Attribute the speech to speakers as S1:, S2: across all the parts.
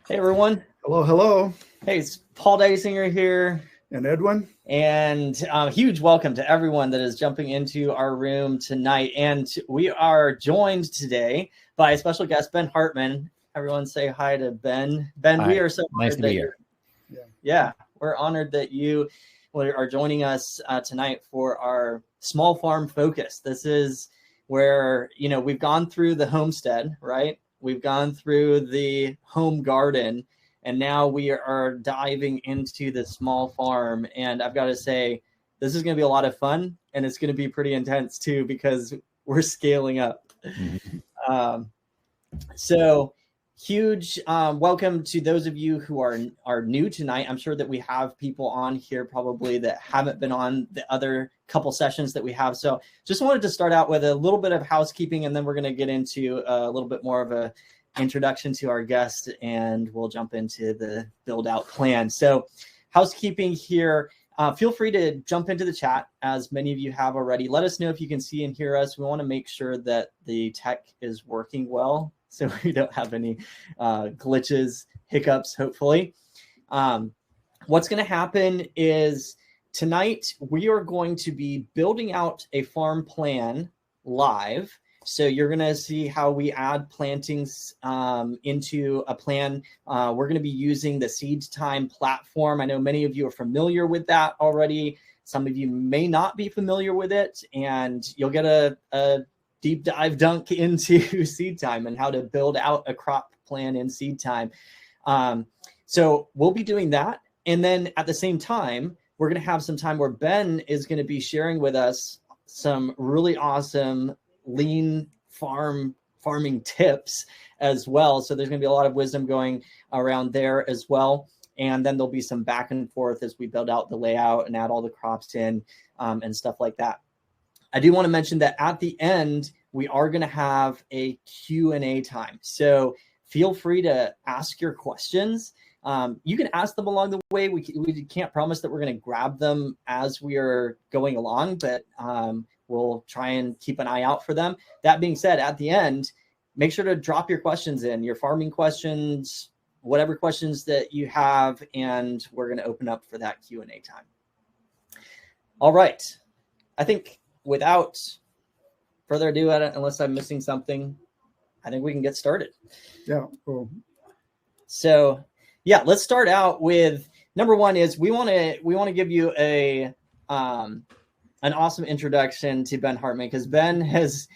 S1: Hey, everyone.
S2: Hello, hello.
S1: Hey, it's Paul Dysinger here.
S2: And Edwin.
S1: And huge welcome to everyone that is jumping into our room tonight. And we are joined today by a special guest, Ben Hartman. Everyone say hi to Ben. Ben,
S3: hi.
S1: We are so
S3: nice to be here.
S1: Yeah, we're honored that you are joining us tonight for our small farm focus. This is where, we've gone through the homestead, right? We've gone through the home garden, and now we are diving into the small farm. And I've got to say, this is going to be a lot of fun, and it's going to be pretty intense too, because we're scaling up. Mm-hmm. So huge welcome to those of you who are new tonight. I'm sure that we have people on here probably that haven't been on the other couple sessions that we have. So just wanted to start out with a little bit of housekeeping, and then we're going to get into a little bit more of a introduction to our guest, and we'll jump into the build out plan. So housekeeping here. Feel free to jump into the chat, as many of you have already. Let us know if you can see and hear us. We want to make sure that the tech is working well, so we don't have any glitches, hiccups, hopefully. What's going to happen is tonight we are going to be building out a farm plan live. So you're going to see how we add plantings into a plan. We're going to be using the Seed Time platform. I know many of you are familiar with that already. Some of you may not be familiar with it, and you'll get a deep dive dunk into Seed Time and how to build out a crop plan in Seed Time. So we'll be doing that. And then at the same time, we're going to have some time where Ben is going to be sharing with us some really awesome lean farming tips as well. So there's going to be a lot of wisdom going around there as well. And then there'll be some back and forth as we build out the layout and add all the crops in and stuff like that. I do want to mention that at the end, we are going to have a Q&A time. So feel free to ask your questions. You can ask them along the way. We can't promise that we're going to grab them as we are going along, but we'll try and keep an eye out for them. That being said, at the end, make sure to drop your questions in, your farming questions, whatever questions that you have, and we're going to open up for that Q&A time. All right. I think without further ado, unless I'm missing something, I think we can get started.
S2: Yeah. Cool.
S1: So, yeah, let's start out with number one is we want to give you an awesome introduction to Ben Hartman, because Ben has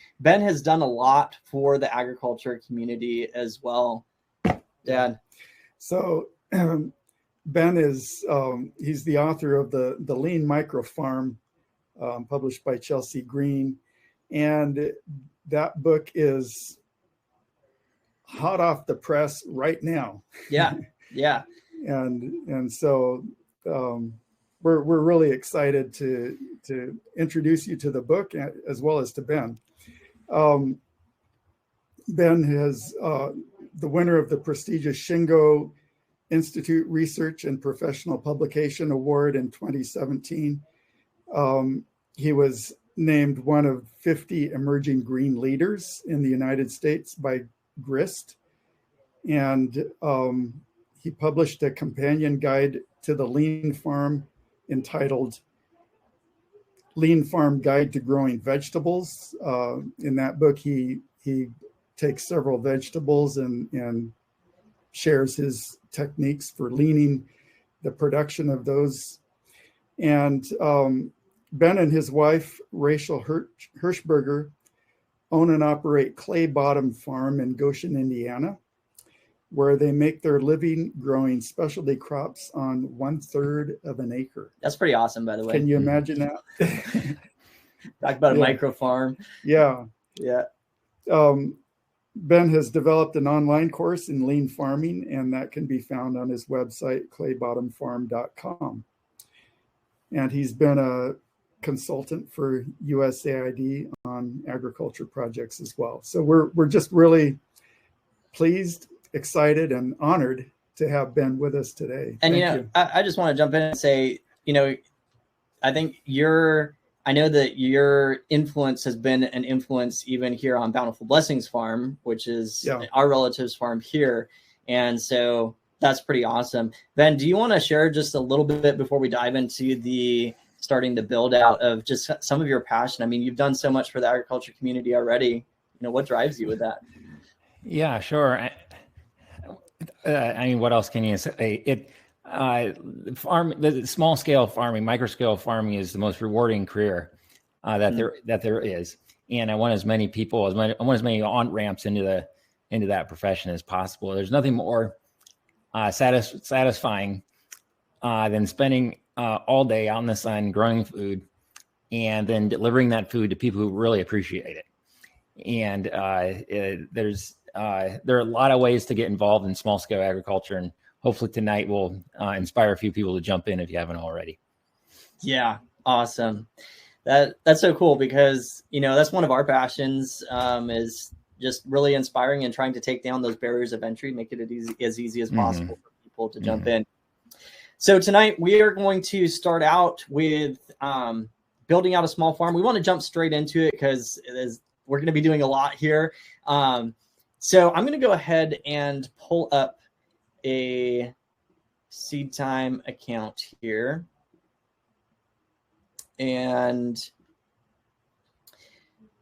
S1: done a lot for the agriculture community as well. Dad.
S2: So Ben is he's the author of the Lean Micro Farm, published by Chelsea Green, and that book is hot off the press right now.
S1: Yeah.
S2: and so we're really excited to introduce you to the book as well as to Ben. Ben is the winner of the prestigious Shingo Institute Research and Professional Publication Award in 2017. He was named one of 50 emerging green leaders in the United States by Grist. And he published a companion guide to the Lean Farm entitled Lean Farm Guide to Growing Vegetables. In that book, he takes several vegetables and shares his techniques for leaning the production of those. And Ben and his wife, Rachel Hirschberger, own and operate Clay Bottom Farm in Goshen, Indiana, where they make their living growing specialty crops on 1/3 of an acre.
S1: That's pretty awesome, by the way.
S2: Can you imagine that?
S1: Talk about a micro farm.
S2: Yeah. Ben has developed an online course in lean farming, and that can be found on his website, claybottomfarm.com. And he's been a consultant for USAID on agriculture projects as well. So we're just really pleased, excited, and honored to have Ben with us today.
S1: And Thank you. I just want to jump in and say, I think I know that your influence has been an influence even here on Bountiful Blessings Farm, which is our relatives' farm here. And so That's pretty awesome. Ben, do you want to share just a little bit before we dive into the starting the build out of just some of your passion? I mean, you've done so much for the agriculture community already. What drives you with that?
S3: Yeah, sure. I mean, what else can you say? The small scale farming, micro scale farming is the most rewarding career that there is. And I want as many people I want as many on ramps into that profession as possible. There's nothing more satisfying than spending all day out in the sun growing food and then delivering that food to people who really appreciate it. And there are a lot of ways to get involved in small scale agriculture, and hopefully tonight will inspire a few people to jump in if you haven't already.
S1: Yeah, awesome. That's so cool because that's one of our passions, is just really inspiring and trying to take down those barriers of entry, make it as easy as possible for people to jump in. So tonight we are going to start out with building out a small farm. We want to jump straight into it because we're going to be doing a lot here. So I'm going to go ahead and pull up a Seed Time account here. And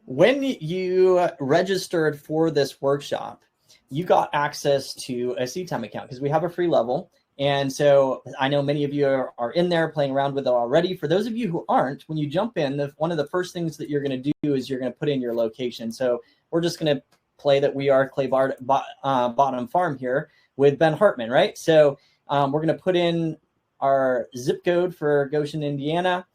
S1: when you registered for this workshop, you got access to a Seed Time account because we have a free level. And so I know many of you are in there playing around with it already. For those of you who aren't, when you jump in, one of the first things that you're going to do is you're going to put in your location. So we're just going to play that we are Clay Bottom Farm here with Ben Hartman, right? So we're going to put in our zip code for Goshen, Indiana,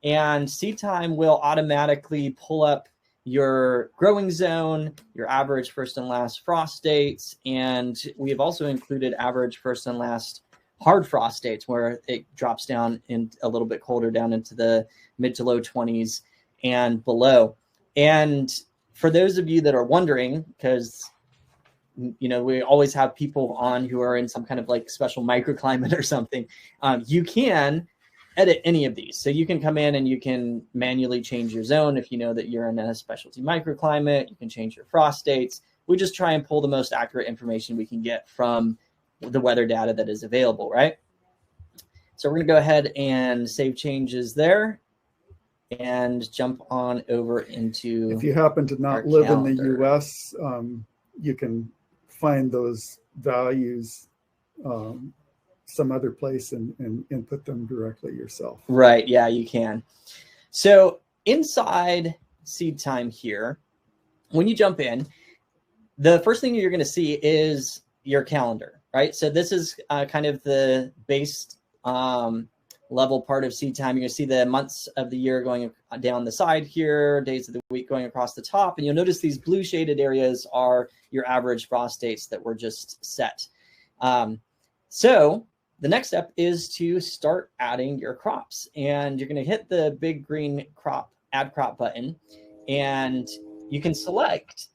S1: and Seed Time will automatically pull up your growing zone, your average first and last frost dates, and we have also included average first and last hard frost dates where it drops down in a little bit colder down into the mid to low 20s and below. And for those of you that are wondering, because we always have people on who are in some kind of like special microclimate or something, you can edit any of these. So you can come in and you can manually change your zone if you know that you're in a specialty microclimate. You can change your frost dates. We just try and pull the most accurate information we can get from the weather data that is available, right? So we're going to go ahead and save changes there and jump on over into.
S2: If you happen to not live in the US, you can find those values some other place and input them directly yourself.
S1: Right. Yeah, you can. So inside Seed Time here, when you jump in, the first thing you're going to see is your calendar, right? So this is kind of the base level part of Seed Time. You're going to see the months of the year going down the side here, days of the week going across the top. And you'll notice these blue shaded areas are your average frost dates that were just set. So the next step is to start adding your crops, and you're going to hit the big green add crop button, and you can select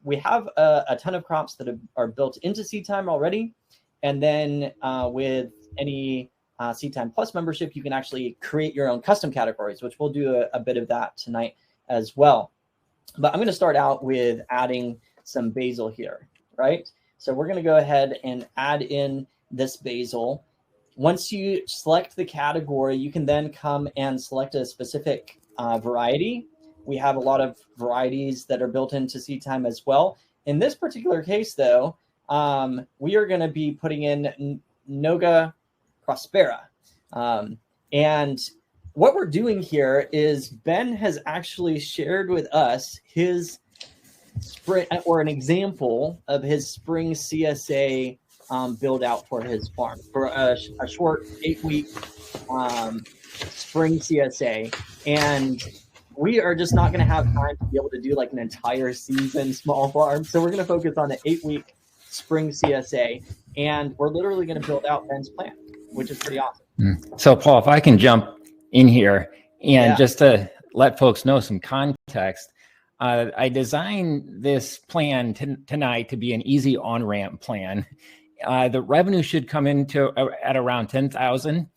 S1: we have a ton of crops that are built into Seed Time already. And then with any Seed Time Plus membership, you can actually create your own custom categories, which we'll do a bit of that tonight as well. But I'm going to start out with adding some basil here, right? So we're going to go ahead and add in this basil. Once you select the category, you can then come and select a specific variety. We have a lot of varieties that are built into Seed Time as well. In this particular case, though, we are going to be putting in Noga Prospera. And what we're doing here is Ben has actually shared with us his spring, or an example of his spring CSA build out for his farm for a short 8-week spring CSA. And we are just not going to have time to be able to do like an entire season small farm. So we're going to focus on an 8-week spring CSA, and we're literally going to build out Ben's plan, which is pretty awesome.
S3: So Paul, if I can jump in here and just to let folks know some context, I designed this plan tonight to be an easy on-ramp plan. The revenue should come into at around 10,000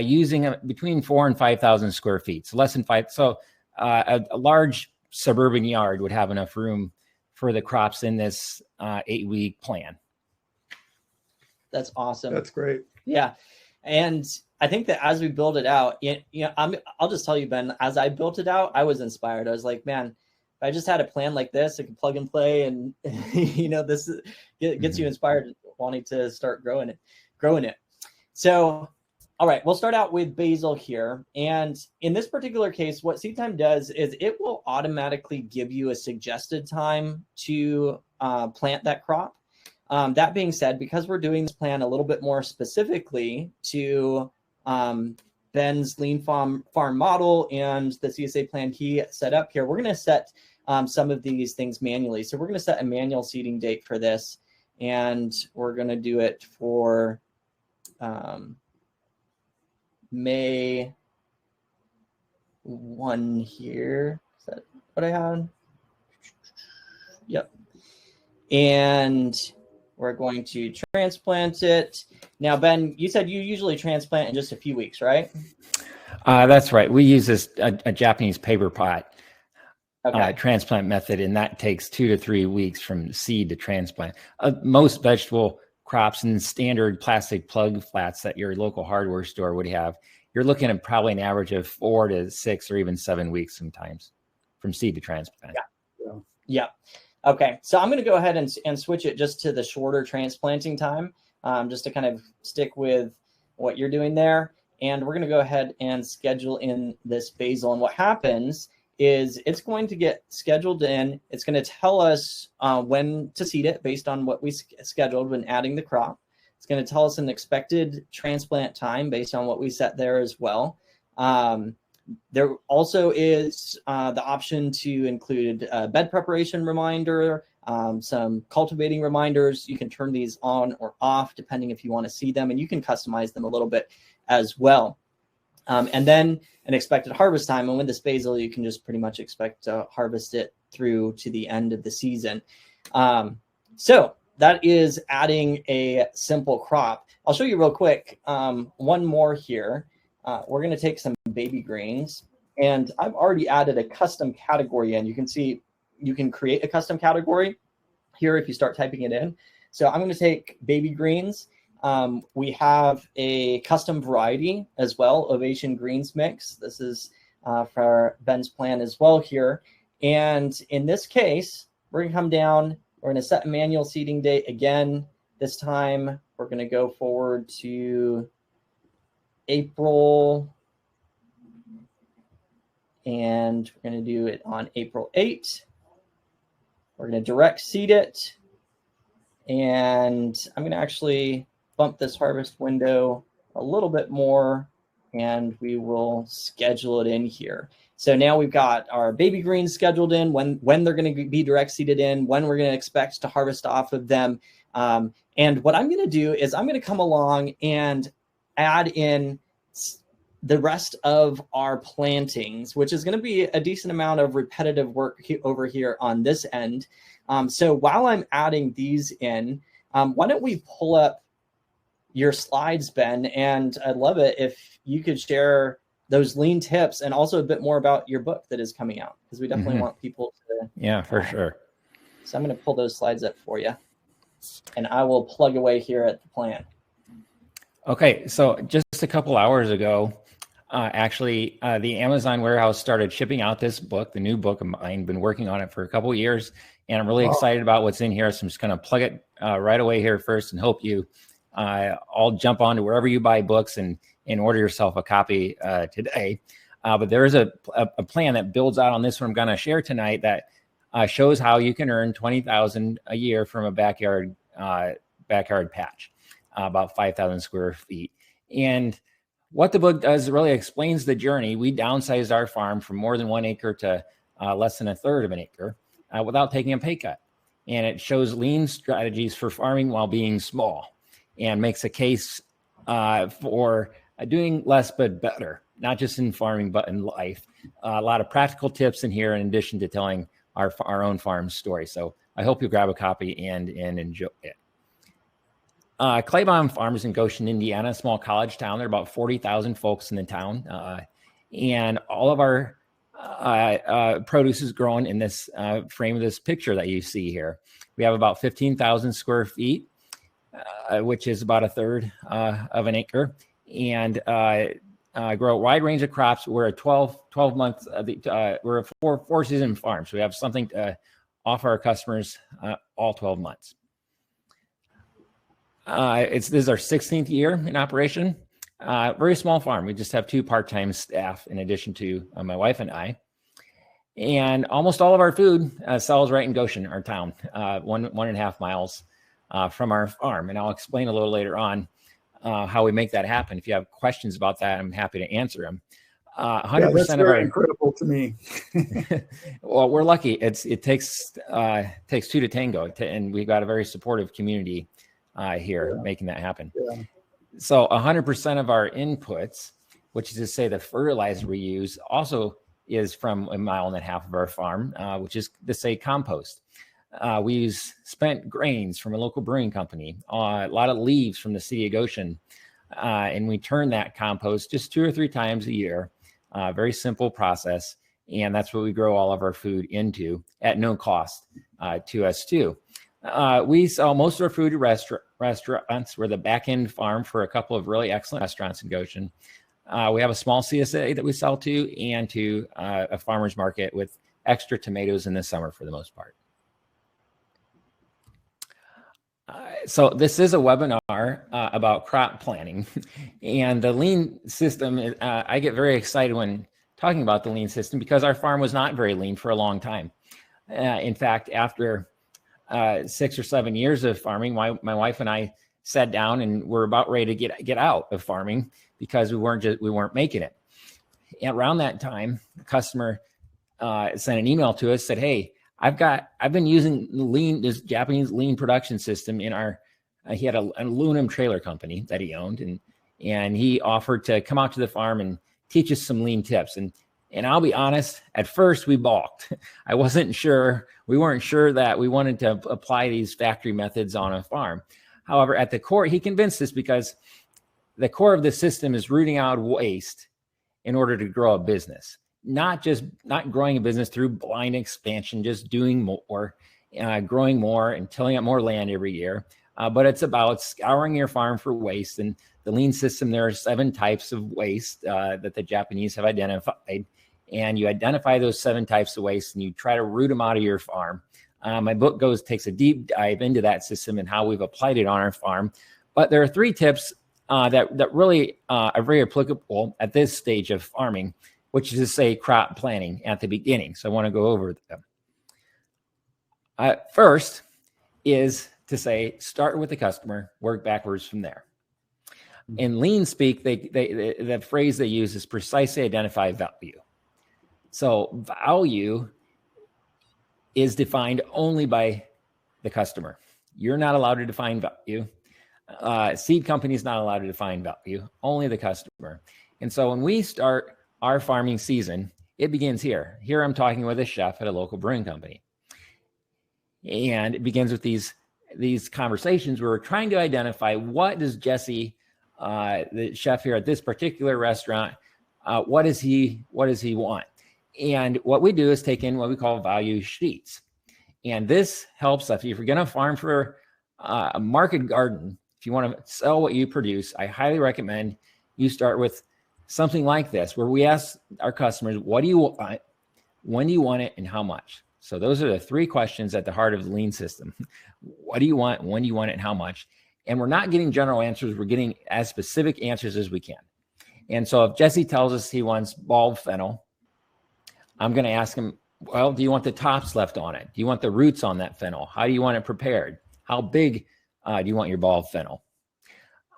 S3: using between 4,000 and 5,000 square feet. So less than 5. So a large suburban yard would have enough room for the crops in this 8-week plan.
S1: That's awesome.
S2: That's great.
S1: Yeah. And I think that as we build it out, I'll just tell you, Ben, as I built it out, I was inspired. I was like, man, if I just had a plan like this, I could plug and play, and this gets you inspired, wanting to start growing it. So, all right, we'll start out with basil here. And in this particular case, what seed time does is it will automatically give you a suggested time to plant that crop. That being said, because we're doing this plan a little bit more specifically to Ben's lean farm model and the CSA plan he set up here, we're going to set some of these things manually. So we're going to set a manual seeding date for this, and we're going to do it for May 1 here. Is that what I had? Yep. And we're going to transplant it. Now, Ben, you said you usually transplant in just a few weeks, right?
S3: That's right. We use a Japanese paper pot transplant method, and that takes 2 to 3 weeks from seed to transplant. Most vegetable crops and standard plastic plug flats that your local hardware store would have, you're looking at probably an average of 4 to 6 or even 7 weeks sometimes from seed to transplant.
S1: Yeah. Okay, so I'm going to go ahead and switch it just to the shorter transplanting time, just to kind of stick with what you're doing there. And we're going to go ahead and schedule in this basil. And what happens is it's going to get scheduled in. It's going to tell us when to seed it based on what we scheduled when adding the crop. It's going to tell us an expected transplant time based on what we set there as well. There also is the option to include a bed preparation reminder, some cultivating reminders. You can turn these on or off depending if you want to see them, and you can customize them a little bit as well. And then an expected harvest time. And with this basil, you can just pretty much expect to harvest it through to the end of the season. So that is adding a simple crop. I'll show you real quick one more here. We're going to take some baby greens, and I've already added a custom category in. You can see you can create a custom category here if you start typing it in. So I'm going to take baby greens. We have a custom variety as well, Ovation Greens Mix. This is for Ben's plan as well here. And in this case, we're going to come down. We're going to set a manual seeding date again. This time, we're going to go forward to April, and we're going to do it on April 8th. We're going to direct seed it, and I'm going to actually bump this harvest window a little bit more, and we will schedule it in here. So now we've got our baby greens scheduled in, when they're going to be direct seeded in, when we're going to expect to harvest off of them. And what I'm going to do is I'm going to come along and add in the rest of our plantings, which is going to be a decent amount of repetitive work over here on this end. So while I'm adding these in, why don't we pull up your slides, Ben? And I'd love it if you could share those lean tips and also a bit more about your book that is coming out, because we definitely want people to.
S3: Yeah, for sure.
S1: So I'm going to pull those slides up for you, and I will plug away here at the plan.
S3: Okay, so just a couple hours ago, actually, the Amazon warehouse started shipping out this book, the new book of mine. Been working on it for a couple of years, and I'm really excited about what's in here. So I'm just going to plug it right away here first, and hope you all jump on to wherever you buy books and order yourself a copy today. But there is a plan that builds out on this one I'm going to share tonight that shows how you can earn $20,000 a year from a backyard patch, about 5,000 square feet. And what the book does really explains the journey. We downsized our farm from more than 1 acre to less than a third of an acre without taking a pay cut. And it shows lean strategies for farming while being small, and makes a case for doing less but better, not just in farming but in life. A lot of practical tips in here, in addition to telling our own farm story. So I hope you grab a copy and enjoy it. Claiborne Farms in Goshen, Indiana, a small college town. There are about 40,000 folks in the town, and all of our produce is grown in this frame of this picture that you see here. We have about 15,000 square feet. which is about a third of an acre, and grow a wide range of crops. We're a 12 months, we're a four season farm. So we have something to offer our customers all 12 months. This is our 16th year in operation. Very small farm. We just have 2 part-time staff in addition to my wife and I. And almost all of our food sells right in Goshen, our town, 1.5 miles from our farm. And I'll explain a little later on how we make that happen. If you have questions about that, I'm happy to answer them. 100%
S2: that's
S3: of our
S2: incredible to me.
S3: Well, we're lucky. It takes 2 to tango, and we've got a very supportive community here making that happen.
S2: Yeah.
S3: So 100% of our inputs, which is to say the fertilizer we use, also is from 1.5 miles of our farm, which is to say compost. We use spent grains from a local brewing company, a lot of leaves from the city of Goshen, and we turn that compost just 2 or 3 times a year. Very simple process, and that's what we grow all of our food into at no cost to us too. We sell most of our food to restaurants. We're the back-end farm for a couple of really excellent restaurants in Goshen. We have a small CSA that we sell to, and to a farmer's market with extra tomatoes in the summer for the most part. So this is a webinar about crop planning, and the lean system. I get very excited when talking about the lean system because our farm was not very lean for a long time. In fact, after 6 or 7 years of farming, my wife and I sat down and we're about ready to get out of farming because we weren't making it. And around that time, the customer sent an email to us, said, "Hey, I've been using this Japanese lean production system in our." He had an aluminum trailer company that he owned, and he offered to come out to the farm and teach us some lean tips. And I'll be honest, at first we balked. We weren't sure that we wanted to apply these factory methods on a farm. However, at the core, he convinced us because the core of the system is rooting out waste in order to grow a business. Not growing a business through blind expansion, just doing more, growing more and tilling up more land every year. But it's about scouring your farm for waste. And the lean system, there are 7 types of waste that the Japanese have identified. And you identify those 7 types of waste and you try to root them out of your farm. My book takes a deep dive into that system and how we've applied it on our farm. But there are 3 tips that really are very applicable at this stage of farming, which is to say crop planning at the beginning. So I want to go over them. First is to say, start with the customer, work backwards from there. In lean speak, the phrase they use is precisely identify value. So value is defined only by the customer. You're not allowed to define value. Seed company is not allowed to define value, only the customer. And so when we start our farming season, it begins here. Here I'm talking with a chef at a local brewing company. And it begins with these conversations where we're trying to identify what does Jesse, the chef here at this particular restaurant, what does he want? And what we do is take in what we call value sheets. And this helps us. If you're going to farm for a market garden, if you want to sell what you produce, I highly recommend you start with something like this, where we ask our customers, what do you want, when do you want it, and how much? So those are the 3 questions at the heart of the lean system. What do you want, when do you want it, and how much? And we're not getting general answers. We're getting as specific answers as we can. And so if Jesse tells us he wants bulb fennel, I'm going to ask him, well, do you want the tops left on it? Do you want the roots on that fennel? How do you want it prepared? How big do you want your bulb fennel?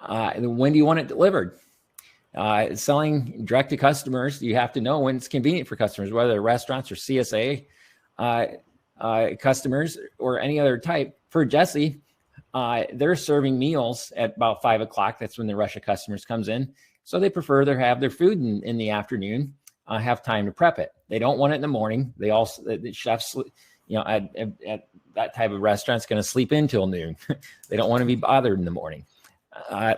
S3: When do you want it delivered? Selling direct to customers, you have to know when it's convenient for customers, whether they're restaurants or CSA customers or any other type. For Jesse, they're serving meals at about 5 o'clock. That's when the rush of customers comes in. So they prefer to have their food in the afternoon, have time to prep it. They don't want it in the morning. The chefs, at that type of restaurant's going to sleep in till noon. They don't want to be bothered in the morning.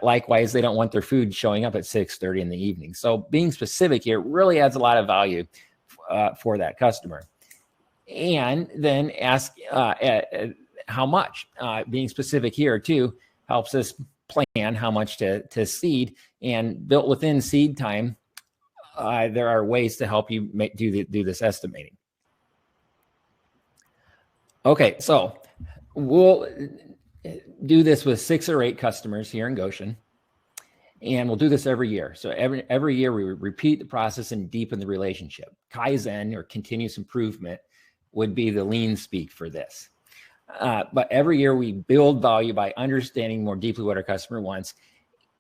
S3: Likewise, they don't want their food showing up at 6:30 in the evening. So being specific here really adds a lot of value for that customer. And then ask how much. Being specific here too, helps us plan how much to seed, and built within seed time, there are ways to help you do this estimating. Okay, so we'll do this with 6 or 8 customers here in Goshen, and we'll do this every year. So every year we repeat the process and deepen the relationship. Kaizen, or continuous improvement, would be the lean speak for this. But every year we build value by understanding more deeply what our customer wants.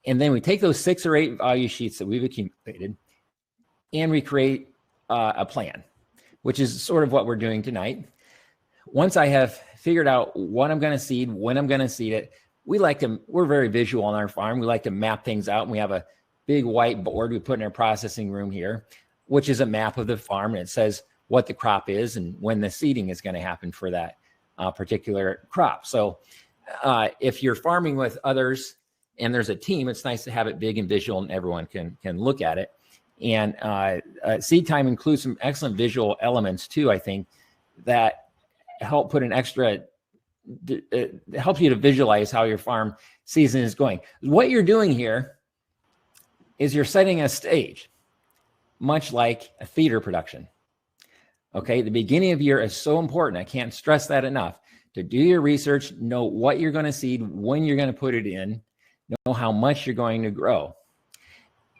S3: And then we take those 6 or 8 value sheets that we've accumulated and we create a plan, which is sort of what we're doing tonight. Once I have figured out what I'm going to seed, when I'm going to seed it, we're very visual on our farm. We like to map things out. And we have a big whiteboard we put in our processing room here, which is a map of the farm. And it says what the crop is and when the seeding is going to happen for that particular crop. So if you're farming with others and there's a team, it's nice to have it big and visual and everyone can look at it. And seed time includes some excellent visual elements too, I think, that help put an extra, it helps you to visualize how your farm season is going. What you're doing here is you're setting a stage, much like a theater production. Okay, the beginning of year is so important. I can't stress that enough. To do your research, know what you're going to seed, when you're going to put it in, know how much you're going to grow.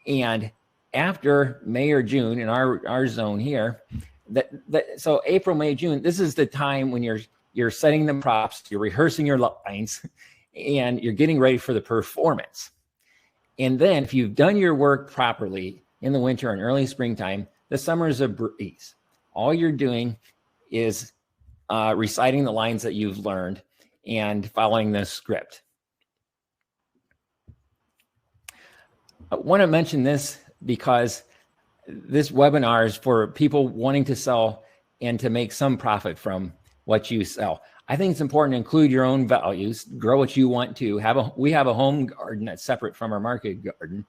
S3: And after May or June in our zone here, so April, May, June, this is the time when you're setting the props, you're rehearsing your lines, and you're getting ready for the performance. And then if you've done your work properly in the winter and early springtime, the summer is a breeze. All you're doing is reciting the lines that you've learned and following the script. I want to mention this because this webinar is for people wanting to sell and to make some profit from what you sell. I think it's important to include your own values, grow what you want to. We have a home garden that's separate from our market garden.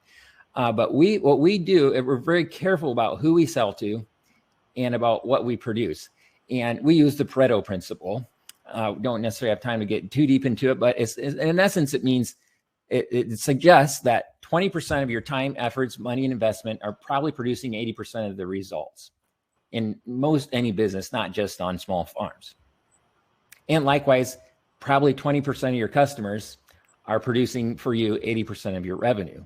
S3: But what we do, we're very careful about who we sell to and about what we produce. And we use the Pareto principle. Don't necessarily have time to get too deep into it, but in essence, it means it suggests that 20% of your time, efforts, money, and investment are probably producing 80% of the results in most any business, not just on small farms. And likewise, probably 20% of your customers are producing for you 80% of your revenue.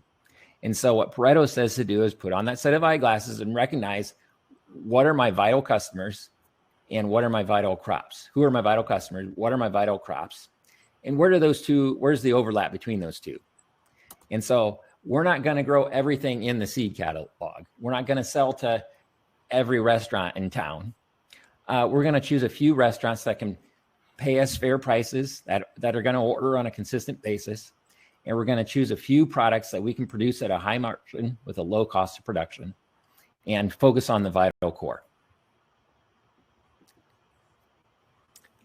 S3: And so what Pareto says to do is put on that set of eyeglasses and recognize what are my vital customers and what are my vital crops? Who are my vital customers? What are my vital crops? And where's the overlap between those two? And so we're not going to grow everything in the seed catalog. We're not going to sell to every restaurant in town. We're going to choose a few restaurants that can pay us fair prices, that are going to order on a consistent basis. And we're going to choose a few products that we can produce at a high margin with a low cost of production and focus on the vital core.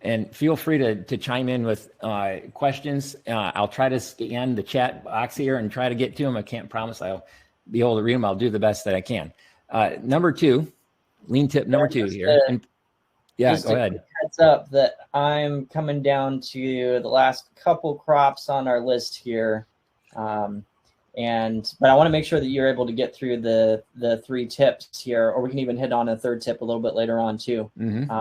S3: And feel free to chime in with questions. I'll try to scan the chat box here and try to get to them. I can't promise I'll be able to read them. I'll do the best that I can. Number 2, lean tip number 2 here. Yeah, go ahead.
S1: Heads up that I'm coming down to the last couple crops on our list here. But I want to make sure that you're able to get through the 3 tips here, or we can even hit on a 3rd tip a little bit later on too. Mm-hmm.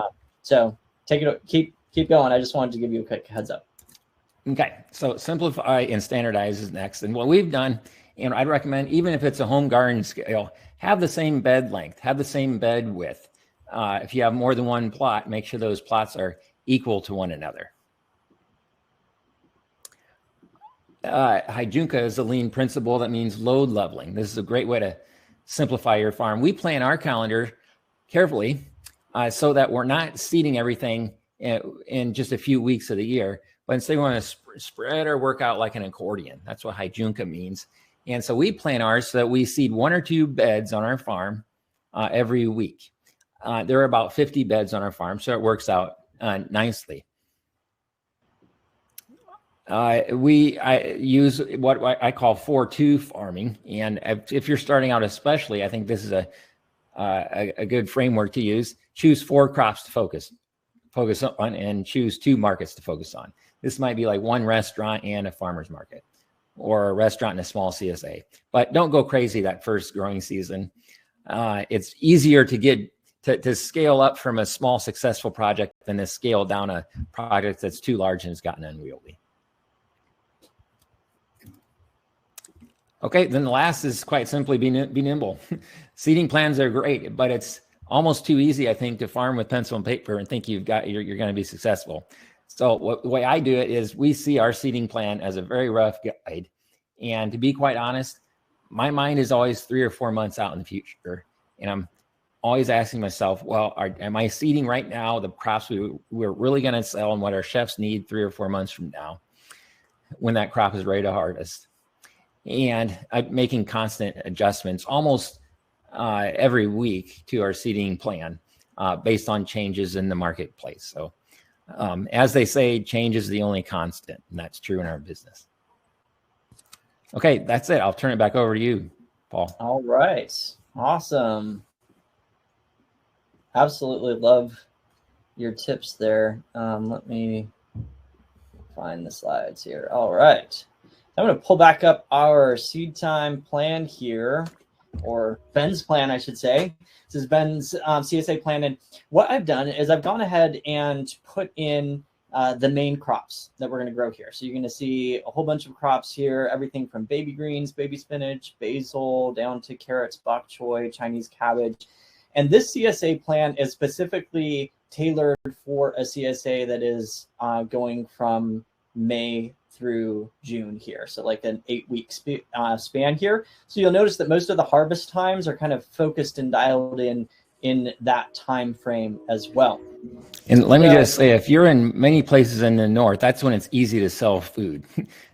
S1: So keep going. I just wanted to give you a quick heads up.
S3: Okay, so simplify and standardize is next. And what we've done, and I'd recommend, even if it's a home garden scale, have the same bed length, have the same bed width. If you have more than one plot, make sure those plots are equal to one another. Hijunka is a lean principle that means load leveling. This is a great way to simplify your farm. We plan our calendar carefully so that we're not seeding everything in just a few weeks of the year, but instead we want to spread our work out like an accordion. That's what Hijunka means. And so we plan ours so that we seed 1 or 2 beds on our farm every week. There are about 50 beds on our farm, so it works out nicely. I use what I call 4-2 farming. And if you're starting out especially, I think this is a good framework to use. Choose 4 crops to focus on and choose 2 markets to focus on. This might be like one restaurant and a farmer's market, or a restaurant and a small CSA. But don't go crazy that first growing season. It's easier to get to scale up from a small successful project than to scale down a project that's too large and has gotten unwieldy. Okay, then the last is quite simply be nimble. Seeding plans are great, but it's almost too easy, I think, to farm with pencil and paper and think you're going to be successful. So the way I do it is we see our seeding plan as a very rough guide. And to be quite honest, my mind is always 3 or 4 months out in the future. And I'm always asking myself, well, am I seeding right now the crops we're really going to sell and what our chefs need 3 or 4 months from now when that crop is ready to harvest? And I'm making constant adjustments almost every week to our seeding plan based on changes in the marketplace. So as they say, change is the only constant, and that's true in our business. Okay, that's it. I'll turn it back over to you, Paul.
S1: All right. Awesome. Absolutely love your tips there. Let me find the slides here. All right. I'm going to pull back up our seed time plan here, or Ben's plan, I should say. This is Ben's CSA plan. And what I've done is I've gone ahead and put in the main crops that we're going to grow here. So you're going to see a whole bunch of crops here, everything from baby greens, baby spinach, basil, down to carrots, bok choy, Chinese cabbage. And this CSA plan is specifically tailored for a CSA that is going from May through June here. So like an 8-week span here. So you'll notice that most of the harvest times are kind of focused and dialed in that time frame as well.
S3: And let me just say, if you're in many places in the north, that's when it's easy to sell food.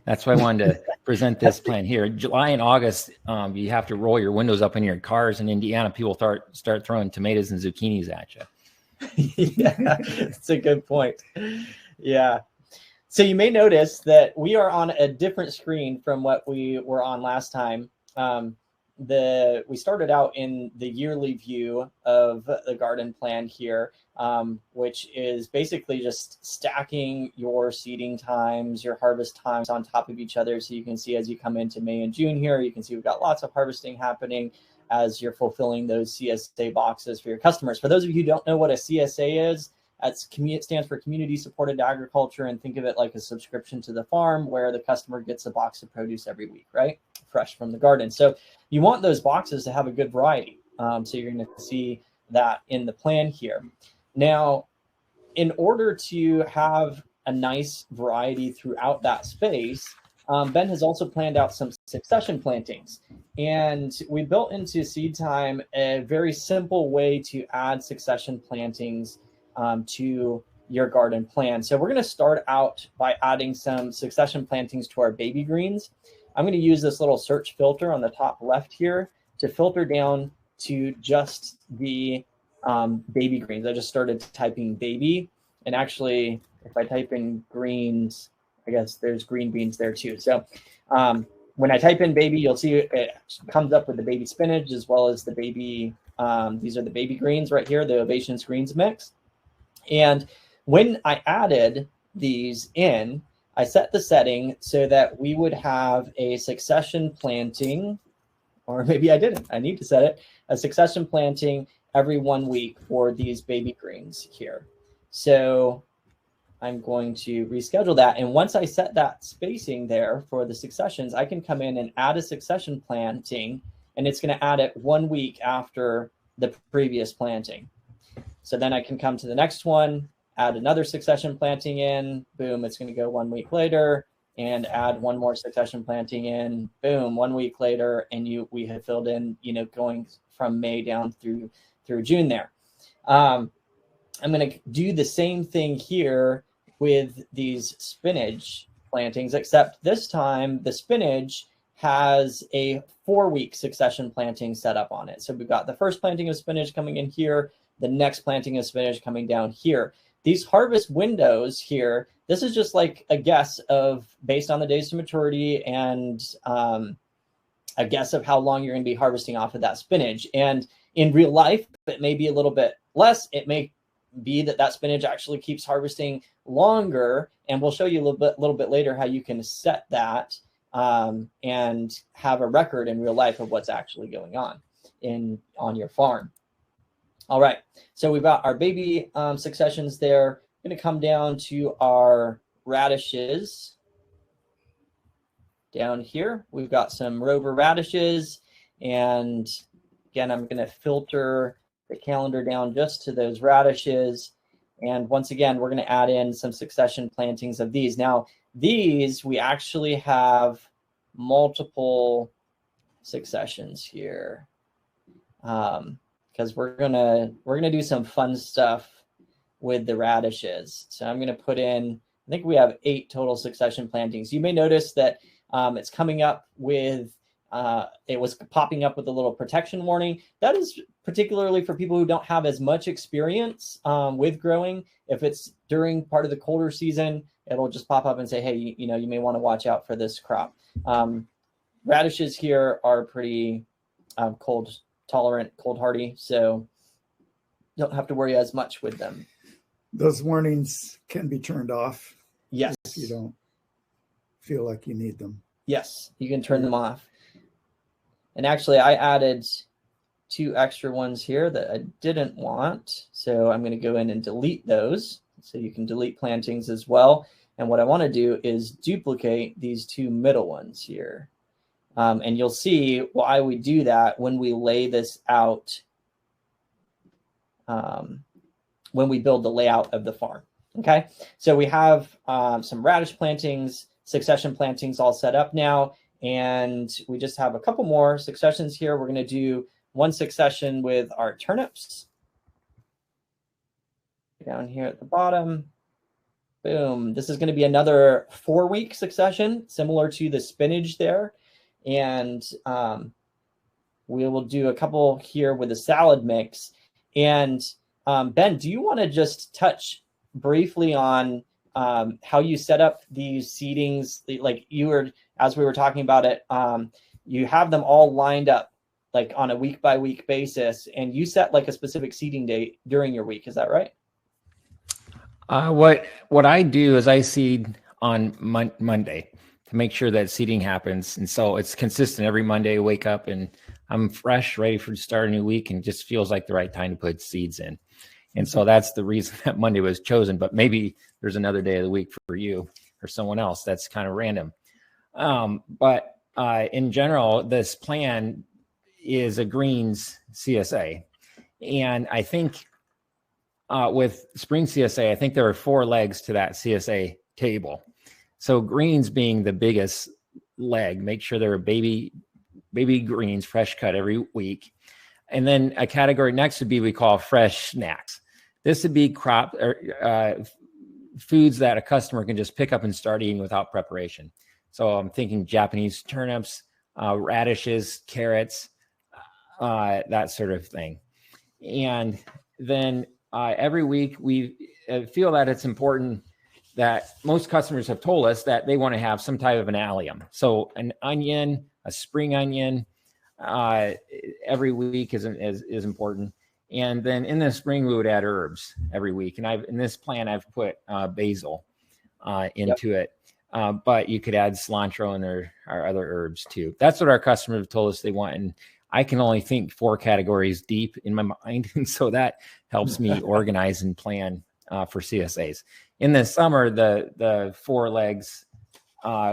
S3: That's why I wanted to present this plan here. July and August, you have to roll your windows up in your cars. In Indiana, people start throwing tomatoes and zucchinis at you.
S1: Yeah, that's a good point. Yeah. So you may notice that we are on a different screen from what we were on last time. We started out in the yearly view of the garden plan here, which is basically just stacking your seeding times, your harvest times on top of each other. So you can see as you come into May and June here, you can see we've got lots of harvesting happening as you're fulfilling those CSA boxes for your customers. For those of you who don't know what a CSA is, it stands for Community Supported Agriculture, and think of it like a subscription to the farm where the customer gets a box of produce every week, right? Fresh from the garden. So you want those boxes to have a good variety. So you're going to see that in the plan here. Now, in order to have a nice variety throughout that space, Ben has also planned out some succession plantings. And we built into Seed Time a very simple way to add succession plantings to your garden plan. So we're going to start out by adding some succession plantings to our baby greens. I'm going to use this little search filter on the top left here to filter down to just the baby greens. I just started typing baby, and actually if I type in greens, I guess there's green beans there too. So when I type in baby, you'll see it comes up with the baby spinach as well as the baby, these are the baby greens right here, the Ovations greens mix. And when I added these in, I set the setting so that we would have a succession planting, or maybe I didn't, I need to set it, a succession planting every 1 week for these baby greens here. So I'm going to reschedule that. And once I set that spacing there for the successions, I can come in and add a succession planting, and it's going to add it 1 week after the previous planting. So then I can come to the next one, add another succession planting in, boom, it's going to go 1 week later, and add one more succession planting in, boom, 1 week later, and we have filled in, going from May down through June there. I'm going to do the same thing here with these spinach plantings, except this time the spinach has a 4-week succession planting set up on it. So we've got the first planting of spinach coming in here, the next planting of spinach coming down here. These harvest windows here, this is just like a guess of, based on the days to maturity, and a guess of how long you're going to be harvesting off of that spinach. And in real life, it may be a little bit less. It may be that spinach actually keeps harvesting longer. And we'll show you a little bit later how you can set that and have a record in real life of what's actually going on your farm. All right, so we've got our baby successions there. I'm going to come down to our radishes. Down here, we've got some rover radishes. And again, I'm going to filter the calendar down just to those radishes. And once again, we're going to add in some succession plantings of these. Now, these, we actually have multiple successions here. Because we're gonna do some fun stuff with the radishes. So I'm gonna put in, I think we have 8 total succession plantings. You may notice that it's coming up with, it was popping up with a little protection warning. That is particularly for people who don't have as much experience with growing. If it's during part of the colder season, it'll just pop up and say, hey, you may want to watch out for this crop. Radishes here are pretty cold tolerant, cold hardy, so don't have to worry as much with them.
S2: Those warnings can be turned off.
S1: Yes.
S2: If you don't feel like you need them.
S1: Yes, you can turn them off. And actually, I added 2 extra ones here that I didn't want. So I'm going to go in and delete those. So you can delete plantings as well. And what I want to do is duplicate these 2 middle ones here. And you'll see why we do that when we lay this out, when we build the layout of the farm. Okay, so we have some radish plantings, succession plantings all set up now, and we just have a couple more successions here. We're going to do 1 succession with our turnips. Down here at the bottom. Boom. This is going to be another 4-week succession, similar to the spinach there. And we will do a couple here with a salad mix. And Ben, do you want to just touch briefly on how you set up these seedings? Like as we were talking about it, you have them all lined up like on a week by week basis, and you set like a specific seeding date during your week. Is that right?
S3: What I do is I seed on Monday to make sure that seeding happens. And so it's consistent every Monday, wake up and I'm fresh, ready for to start a new week, and just feels like the right time to put seeds in. And so that's the reason that Monday was chosen, but maybe there's another day of the week for you or someone else. That's kind of random. But in general, this plan is a greens CSA. And I think with spring CSA, I think there are 4 legs to that CSA table. So greens being the biggest leg, make sure there are baby greens, fresh cut every week. And then a category next would be, we call fresh snacks. This would be crop or foods that a customer can just pick up and start eating without preparation. So I'm thinking Japanese turnips, radishes, carrots, that sort of thing. And then every week we feel that it's important that most customers have told us that they want to have some type of an allium. So an onion, a spring onion, every week is important. And then in the spring, we would add herbs every week. And in this plan, I've put basil into it. But you could add cilantro and our other herbs too. That's what our customers have told us they want. And I can only think 4 categories deep in my mind. And so that helps me organize and plan for CSAs. In the summer, the 4 legs,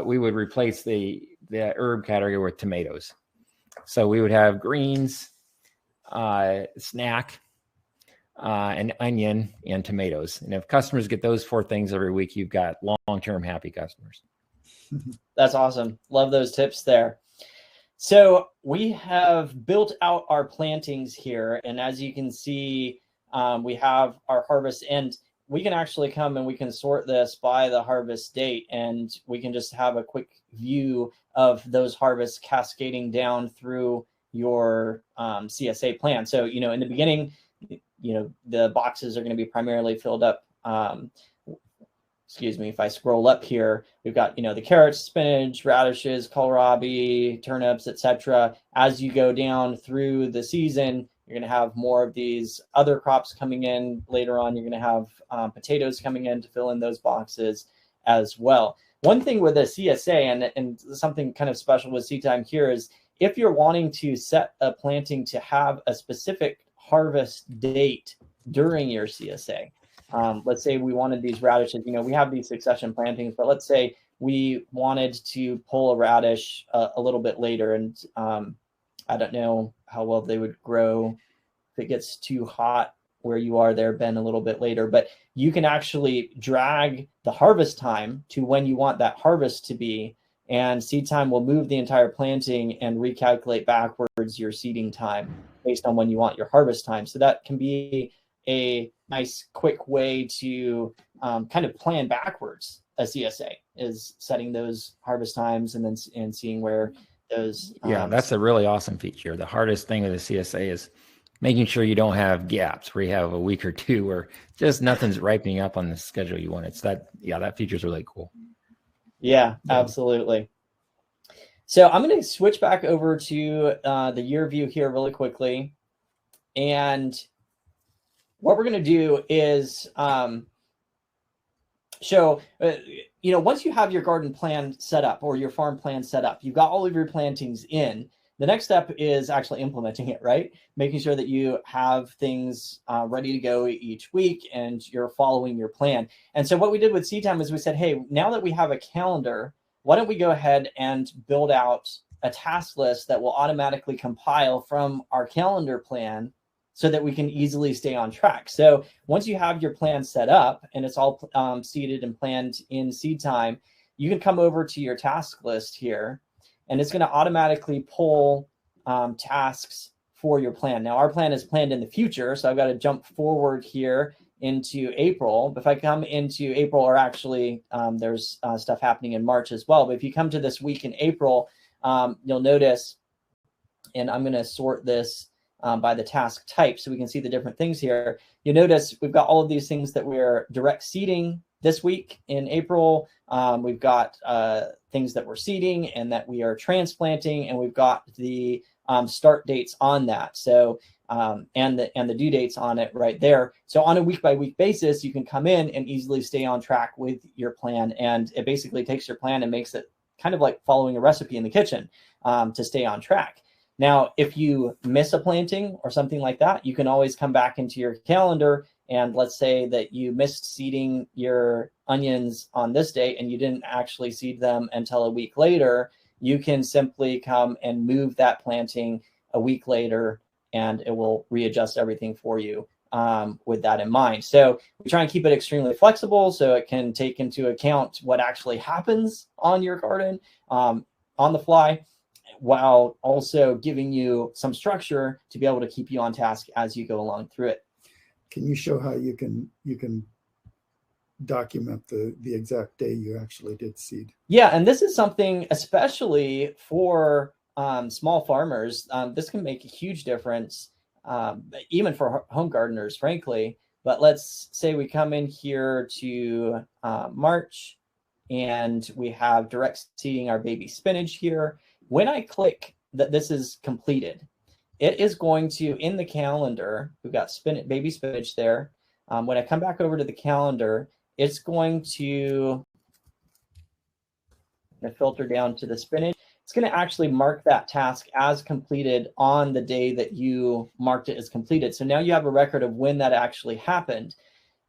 S3: we would replace the herb category with tomatoes. So we would have greens, snack, an onion, and tomatoes. And if customers get those 4 things every week, you've got long-term happy customers.
S1: That's awesome. Love those tips there. So we have built out our plantings here. And as you can see, we have our harvest, and we can actually come and we can sort this by the harvest date, and we can just have a quick view of those harvests cascading down through your CSA plan. So, in the beginning, the boxes are going to be primarily filled up. Excuse me, if I scroll up here, we've got, the carrots, spinach, radishes, kohlrabi, turnips, etc. As you go down through the season, You're going to have more of these other crops coming in later on. You're going to have potatoes coming in to fill in those boxes as well. One thing with a CSA and something kind of special with seed time here is if you're wanting to set a planting to have a specific harvest date during your CSA. Let's say we wanted these radishes, we have these succession plantings, but let's say we wanted to pull a radish a little bit later, and I don't know how well they would grow if it gets too hot where you are there, Ben, a little bit later, but you can actually drag the harvest time to when you want that harvest to be, and seed time will move the entire planting and recalculate backwards your seeding time based on when you want your harvest time. So that can be a nice quick way to kind of plan backwards a CSA, is setting those harvest times and seeing where those.
S3: That's a really awesome feature. The hardest thing with a CSA is making sure you don't have gaps where you have a week or two where just nothing's ripening up on the schedule you want. That feature is really cool.
S1: Yeah, absolutely. So I'm going to switch back over to the year view here really quickly. And what we're going to do is show, once you have your garden plan set up or your farm plan set up, you've got all of your plantings in. The next step is actually implementing it, right? Making sure that you have things ready to go each week and you're following your plan. And so what we did with seed time is we said, hey, now that we have a calendar, why don't we go ahead and build out a task list that will automatically compile from our calendar plan so that we can easily stay on track. So once you have your plan set up and it's all seeded and planned in seed time, you can come over to your task list here, and it's going to automatically pull tasks for your plan. Now, our plan is planned in the future, so I've got to jump forward here into April. But if I come into April, or actually there's stuff happening in March as well. But if you come to this week in April, you'll notice, and I'm going to sort this by the task type so we can see the different things here. You notice we've got all of these things that we're direct seeding this week in April. We've got things that we're seeding and that we are transplanting, and we've got the start dates on that. So and the due dates on it right there. So on a week by week basis, you can come in and easily stay on track with your plan. And it basically takes your plan and makes it kind of like following a recipe in the kitchen to stay on track. Now, if you miss a planting or something like that, you can always come back into your calendar. And let's say that you missed seeding your onions on this date and you didn't actually seed them until a week later, you can simply come and move that planting a week later, and it will readjust everything for you with that in mind. So we try and keep it extremely flexible so it can take into account what actually happens on your garden on the fly, while also giving you some structure to be able to keep you on task as you go along through it.
S2: Can you show how you can document the exact day you actually did seed?
S1: Yeah, and this is something especially for small farmers. This can make a huge difference, even for home gardeners, frankly. But let's say we come in here to March, and we have direct seeding our baby spinach here. When I click that this is completed, it is going to, in the calendar, we've got baby spinach there. When I come back over to the calendar, it's going to filter down to the spinach. It's going to actually mark that task as completed on the day that you marked it as completed. So now you have a record of when that actually happened.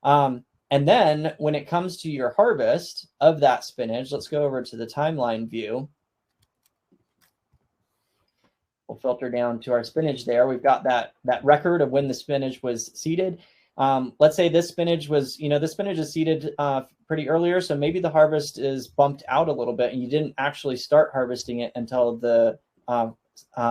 S1: And then when it comes to your harvest of that spinach, let's go over to the timeline view. We'll filter down to our spinach there. We've got that record of when the spinach was seeded. Let's say this spinach was, this spinach is seeded pretty earlier, so maybe the harvest is bumped out a little bit and you didn't actually start harvesting it until the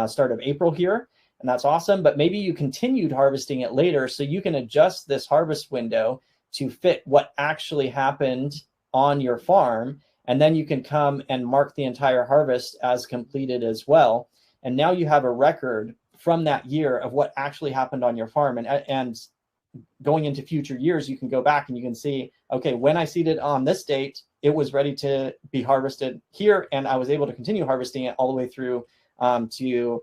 S1: start of April here, and that's awesome. But maybe you continued harvesting it later, so you can adjust this harvest window to fit what actually happened on your farm, and then you can come and mark the entire harvest as completed as well. And now you have a record from that year of what actually happened on your farm. And going into future years, you can go back and you can see, okay, when I seeded on this date, it was ready to be harvested here, and I was able to continue harvesting it all the way through to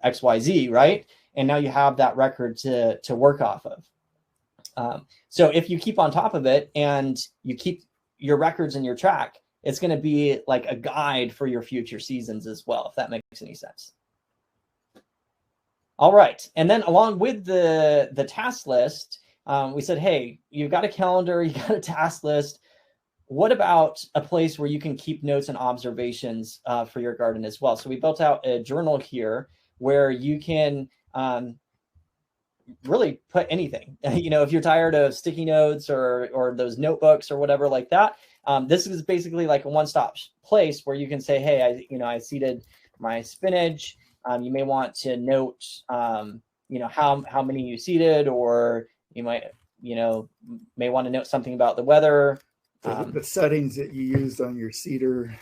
S1: XYZ, right? and now you have that record to work off of. So if you keep on top of it and you keep your records in your track, it's going to be like a guide for your future seasons as well, if that makes any sense. All right. And then along with the task list, we said, hey, you've got a calendar, you got a task list. What about a place where you can keep notes and observations for your garden as well? So we built out a journal here where you can really put anything. You know, if you're tired of sticky notes or those notebooks or whatever like that, this is basically like a one-stop place where you can say, hey, I seeded my spinach. You may want to note, how many you seeded, or you might, may want to note something about the weather.
S2: The settings that you used on your seeder.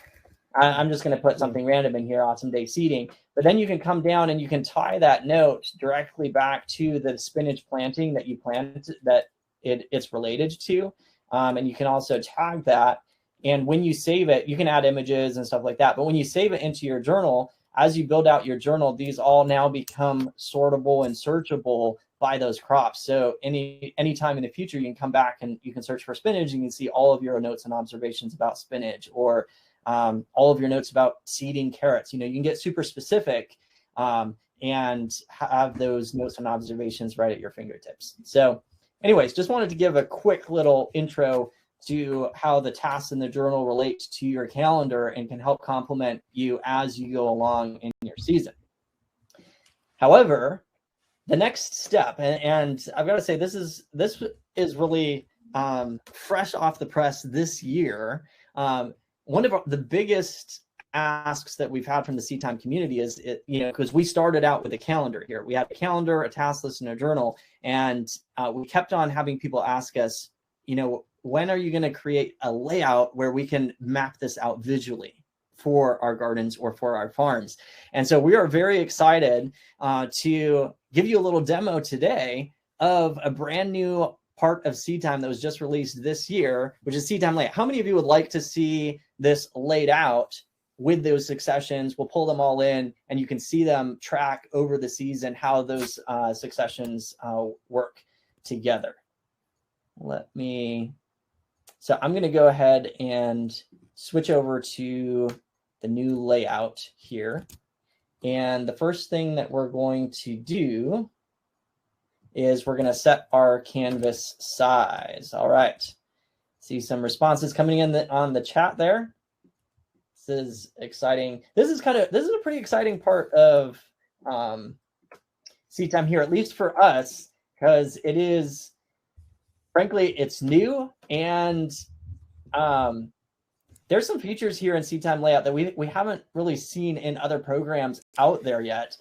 S1: I'm just going to put something random in here, awesome day seeding. But then you can come down and you can tie that note directly back to the spinach planting that you planted, that it's related to. And you can also tag that. And when you save it, you can add images and stuff like that. But when you save it into your journal, as you build out your journal, these all now become sortable and searchable by those crops. So any time in the future, you can come back and you can search for spinach. You can see all of your notes and observations about spinach, or all of your notes about seeding carrots. You can get super specific and have those notes and observations right at your fingertips. So anyways, just wanted to give a quick little intro to how the tasks in the journal relate to your calendar and can help complement you as you go along in your season. However, the next step, and I've got to say, this is really fresh off the press this year. One of the biggest asks that we've had from the Seed Time community is, because we started out with a calendar here. We had a calendar, a task list, and a journal, and we kept on having people ask us, when are you going to create a layout where we can map this out visually for our gardens or for our farms? And so we are very excited to give you a little demo today of a brand new part of Seed Time that was just released this year, which is Seed Time Layout. How many of you would like to see this laid out with those successions? We'll pull them all in and you can see them track over the season, how those successions work together. So I'm going to go ahead and switch over to the new layout here. And the first thing that we're going to do is we're going to set our canvas size. All right. See some responses coming in on the chat there. This is exciting. This is a pretty exciting part of Seed Time here, at least for us, because it is, frankly, it's new, and there's some features here in Seed Time Layout that we haven't really seen in other programs out there yet,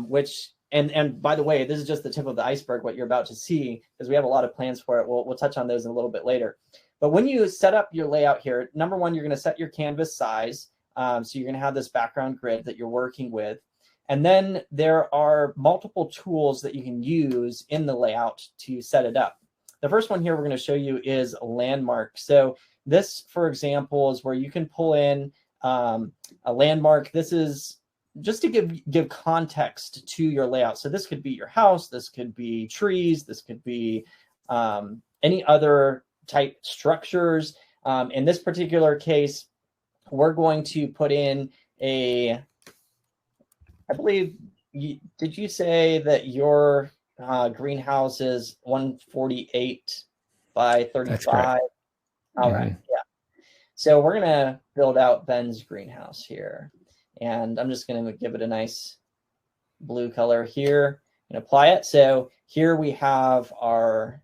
S1: which, and by the way, this is just the tip of the iceberg, what you're about to see, because we have a lot of plans for it. We'll touch on those in a little bit later. But when you set up your layout here, number one, you're going to set your canvas size. So you're going to have this background grid that you're working with. And then there are multiple tools that you can use in the layout to set it up. The first one here we're going to show you is landmark. So this, for example, is where you can pull in a landmark. This is just to give context to your layout. So this could be your house, this could be trees, this could be any other type structures. In this particular case, we're going to put in I believe, did you say that your greenhouse is 148 by 35? All right, yeah. So we're going to build out Ben's greenhouse here. And I'm just going to give it a nice blue color here and apply it. So here we have our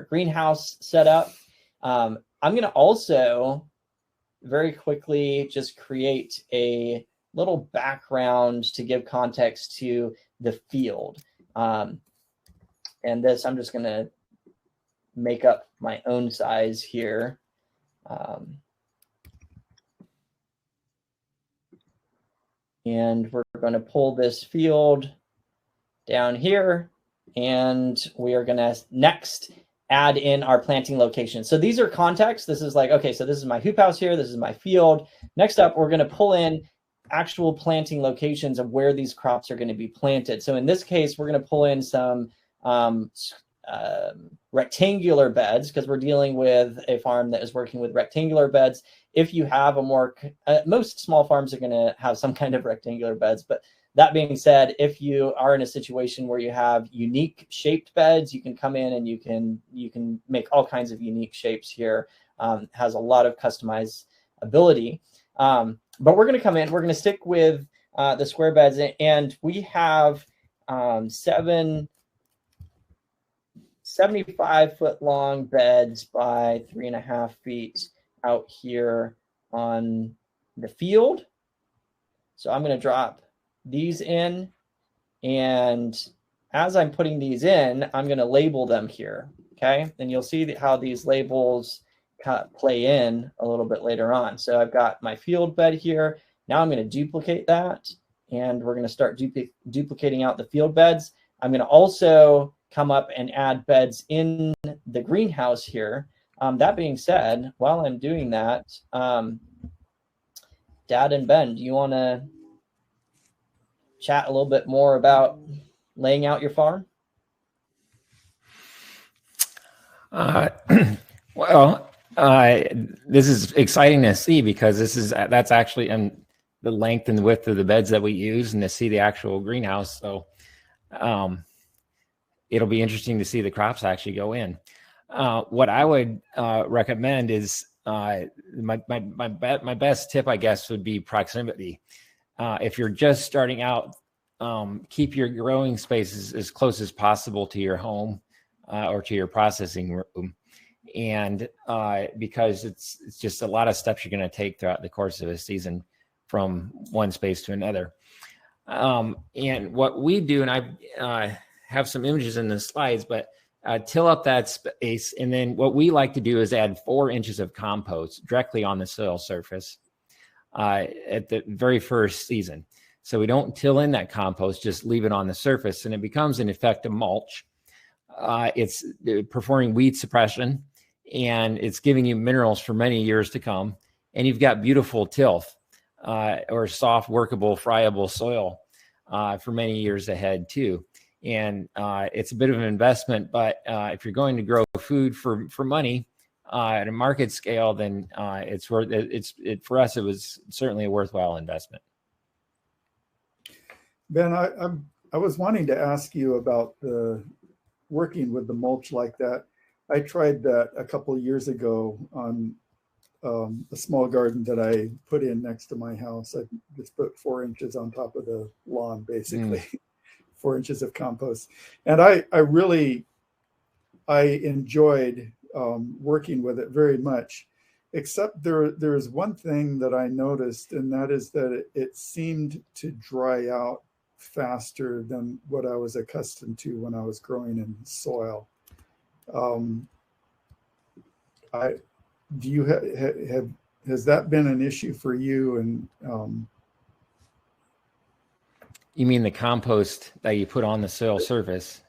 S1: greenhouse set up. I'm going to also very quickly just create a little background to give context to the field. And this, I'm just going to make up my own size here. And we're going to pull this field down here, and we are going to next add in our planting location. So these are contexts. This is like, okay, so this is my hoop house here. This is my field. Next up, we're going to pull in actual planting locations of where these crops are going to be planted. So in this case, we're going to pull in some rectangular beds because we're dealing with a farm that is working with rectangular beds. If you have a more, most small farms are going to have some kind of rectangular beds, but that being said, if you are in a situation where you have unique shaped beds, you can come in and you can make all kinds of unique shapes here. Has a lot of customizability. But we're going to come in, we're going to stick with the square beds, and we have 75-foot long beds by 3.5 feet out here on the field. So I'm going to drop these in, and as I'm putting these in, I'm going to label them here. Okay, and you'll see how these labels play in a little bit later on. So I've got my field bed here. Now I'm going to duplicate that, and we're going to start duplicating out the field beds. I'm going to also come up and add beds in the greenhouse here. That being said, while I'm doing that, Dad and Ben, do you want to chat a little bit more about laying out your farm?
S3: Well, this is exciting to see because that's actually the length and width of the beds that we use, and to see the actual greenhouse. So it'll be interesting to see the crops actually go in. What I would recommend is my best tip, I guess, would be proximity. If you're just starting out, keep your growing spaces as close as possible to your home or to your processing room. And because it's just a lot of steps you're going to take throughout the course of a season from one space to another. And what we do, and I have some images in the slides, but till up that space. And then what we like to do is add 4 inches of compost directly on the soil surface at the very first season. So we don't till in that compost, just leave it on the surface, and it becomes an effective mulch. It's performing weed suppression, and it's giving you minerals for many years to come. And you've got beautiful tilth or soft, workable, friable soil for many years ahead too. And it's a bit of an investment, but if you're going to grow food for money at a market scale, then it's worth it. For us, it was certainly a worthwhile investment.
S2: Ben, I was wanting to ask you about the working with the mulch like that. I tried that a couple of years ago on a small garden that I put in next to my house. I just put 4 inches on top of the lawn, basically. 4 inches of compost. And I enjoyed working with it very much, except there is one thing that I noticed, and that is that it seemed to dry out faster than what I was accustomed to when I was growing in soil. Has that been an issue for you? And
S3: you mean the compost that you put on the soil surface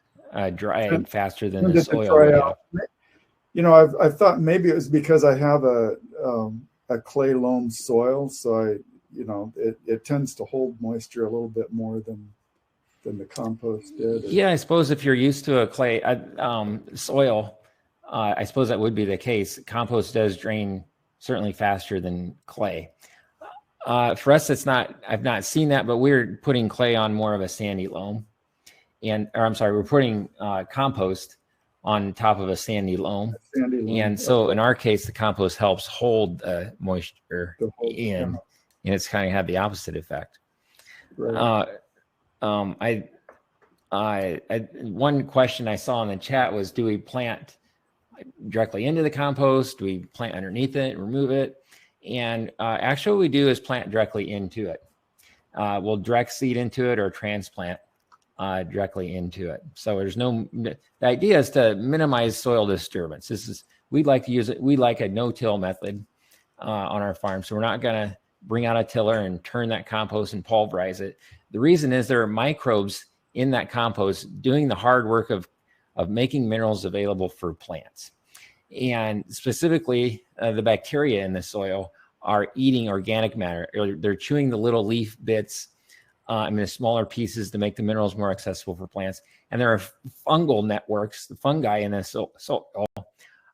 S3: drying faster than the soil?
S2: You know, I've thought maybe it was because I have a clay loam soil, so it tends to hold moisture a little bit more than the compost did.
S3: Yeah, I suppose if you're used to a clay soil, I suppose that would be the case. Compost does drain certainly faster than clay. For us, I've not seen that, but we're putting clay on more of a sandy loam. We're putting compost on top of a sandy loam. And so in our case, the compost helps hold moisture in, and it's kind of had the opposite effect.
S2: Right.
S3: One question I saw in the chat was, do we plant directly into the compost? Do we plant underneath it and remove it? And actually what we do is plant directly into it. We'll direct seed into it or transplant directly into it. So the idea is to minimize soil disturbance. We like a no-till method on our farm. So we're not going to bring out a tiller and turn that compost and pulverize it. The reason is there are microbes in that compost doing the hard work of making minerals available for plants. And specifically, the bacteria in the soil are eating organic matter. They're chewing the little leaf bits the smaller pieces to make the minerals more accessible for plants. And there are fungal networks. The fungi in the soil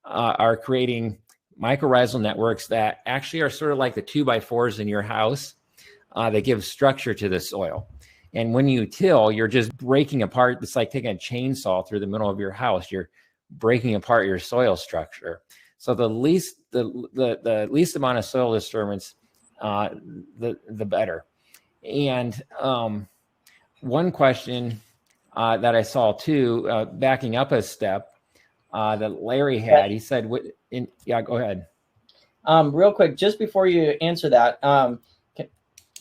S3: are creating mycorrhizal networks that actually are sort of like the 2x4s in your house that give structure to the soil. And when you till, you're just breaking apart. It's like taking a chainsaw through the middle of your house. You're breaking apart your soil structure. So the least amount of soil disturbance, the better. And one question that I saw too, backing up a step, that Larry had, he said, yeah, go ahead.
S1: Real quick, just before you answer that,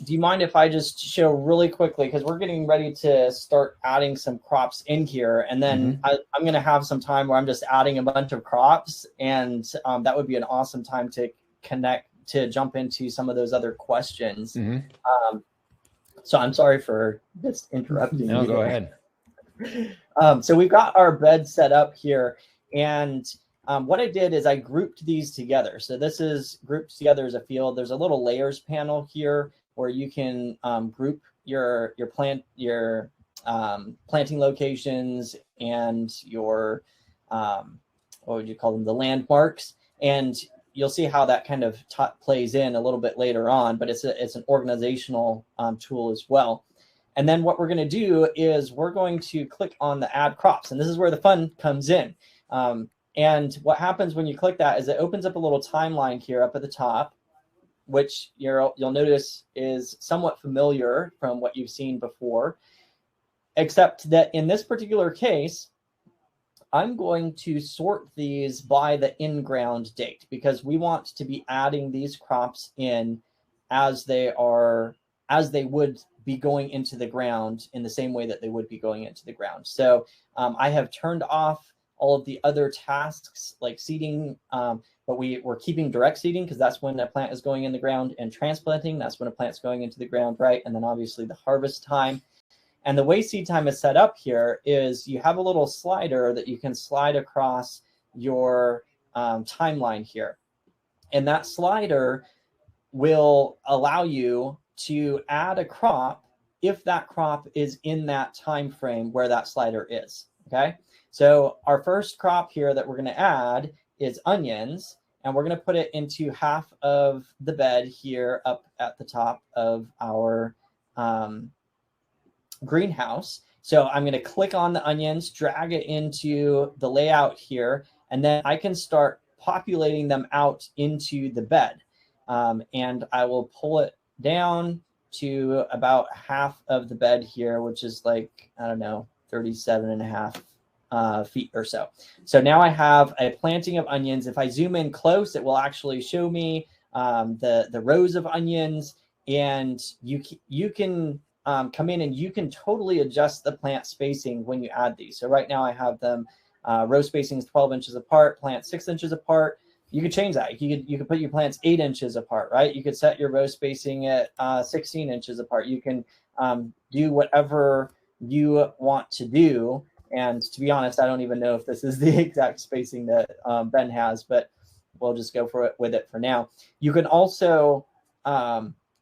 S1: do you mind if I just show really quickly, because we're getting ready to start adding some crops in here, and then I'm going to have some time where I'm just adding a bunch of crops, and that would be an awesome time to jump into some of those other questions. So I'm sorry for just interrupting.
S3: No, go ahead.
S1: So we've got our bed set up here, and what I did is I grouped these together. So this is grouped together as a field. There's a little layers panel here where you can group your planting locations and your what would you call them, the landmarks, and you'll see how that kind of plays in a little bit later on, but it's an organizational tool as well. And then what we're going to do is we're going to click on the add crops, and this is where the fun comes in. And what happens when you click that is it opens up a little timeline here up at the top, which you'll notice is somewhat familiar from what you've seen before, except that in this particular case, I'm going to sort these by the in-ground date, because we want to be adding these crops in as they would be going into the ground in the same way that they would be going into the ground. So I have turned off all of the other tasks like seeding, but we're keeping direct seeding because that's when a plant is going in the ground, and transplanting, that's when a plant's going into the ground, right? And then obviously the harvest time. And the way seed time is set up here is you have a little slider that you can slide across your timeline here. And that slider will allow you to add a crop if that crop is in that time frame where that slider is, okay? So our first crop here that we're going to add is onions, and we're going to put it into half of the bed here up at the top of our greenhouse. So I'm going to click on the onions, drag it into the layout here, and then I can start populating them out into the bed. And I will pull it down to about half of the bed here, which is like, I don't know, 37.5 feet or so. So now I have a planting of onions. If I zoom in close, it will actually show me the rows of onions, and you can come in and you can totally adjust the plant spacing when you add these. So right now I have them row spacing is 12 inches apart, plant 6 inches apart. You could change that. You could put your plants 8 inches apart, right? You could set your row spacing at 16 inches apart. You can do whatever you want to do. And to be honest, I don't even know if this is the exact spacing that Ben has, but we'll just go with it for now. You can also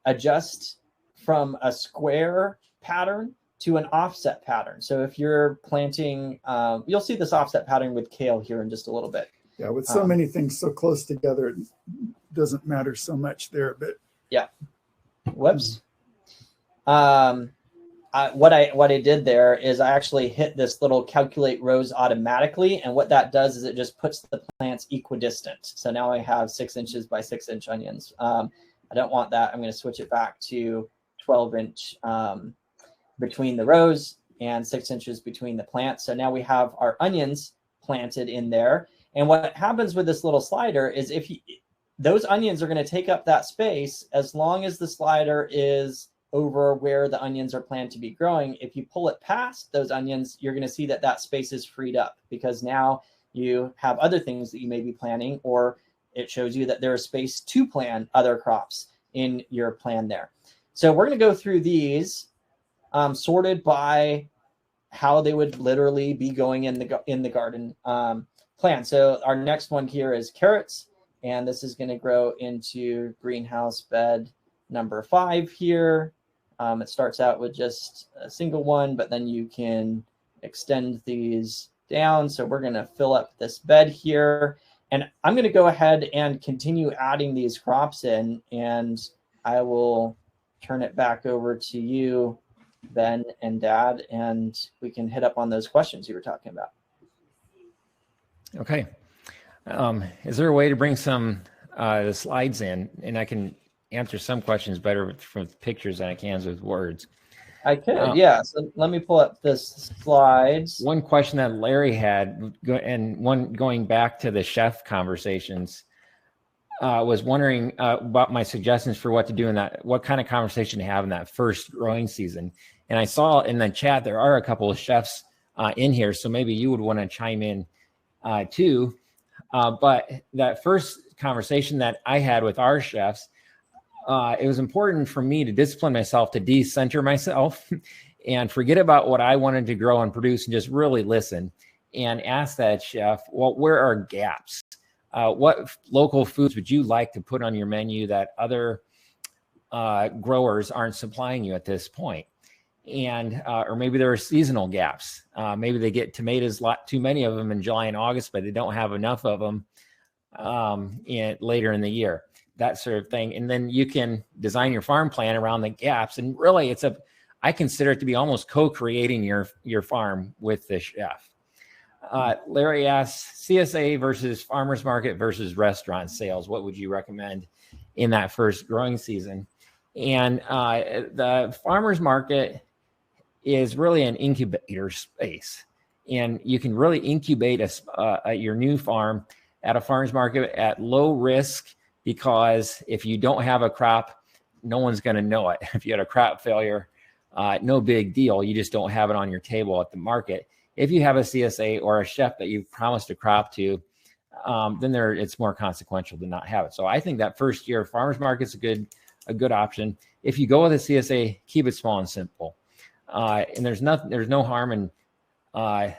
S1: adjust from a square pattern to an offset pattern. So if you're planting, you'll see this offset pattern with kale here in just a little bit.
S2: Yeah, with so many things so close together, it doesn't matter so much there, but
S1: yeah. Whoops. What I did there is I actually hit this little calculate rows automatically, and what that does is it just puts the plants equidistant. So now I have 6 inches by 6 inch onions. I don't want that. I'm going to switch it back to 12 inch between the rows and 6 inches between the plants. So now we have our onions planted in there. And what happens with this little slider is those onions are going to take up that space as long as the slider is over where the onions are planned to be growing. If you pull it past those onions, you're going to see that space is freed up, because now you have other things that you may be planting, or it shows you that there is space to plant other crops in your plan there. So we're going to go through these sorted by how they would literally be going in the garden plan. So our next one here is carrots, And this is going to grow into greenhouse bed number 5 here. It starts out with just a single one, but then you can extend these down. So we're going to fill up this bed here. And I'm going to go ahead and continue adding these crops in, and I will turn it back over to you, Ben and Dad, and we can hit up on those questions you were talking about.
S3: Okay. Is there a way to bring some the slides in, and I can answer some questions better with pictures than I can with words?
S1: I could, yeah. So let me pull up this slides.
S3: One question that Larry had, and one going back to the chef conversations, was wondering about my suggestions for what to do in that, what kind of conversation to have in that first growing season. And I saw in the chat there are a couple of chefs in here, so maybe you would want to chime in too. But that first conversation that I had with our chefs, it was important for me to discipline myself, to decenter myself and forget about what I wanted to grow and produce and just really listen and ask that chef, well, where are gaps? What local foods would you like to put on your menu that other growers aren't supplying you at this point? And or maybe there are seasonal gaps. Maybe they get tomatoes, too many of them in July and August, but they don't have enough of them later in the year. That sort of thing. And then you can design your farm plan around the gaps. And really, I consider it to be almost co-creating your farm with the chef. Larry asks, CSA versus farmers market versus restaurant sales. What would you recommend in that first growing season? And the farmers market is really an incubator space. And you can really incubate your new farm at a farmers market at low risk, because if you don't have a crop, no one's going to know it. If you had a crop failure, no big deal. You just don't have it on your table at the market. If you have a CSA or a chef that you've promised a crop to, then it's more consequential to not have it. So I think that first year farmers market's a good option. If you go with a CSA, keep it small and simple. And there's no harm in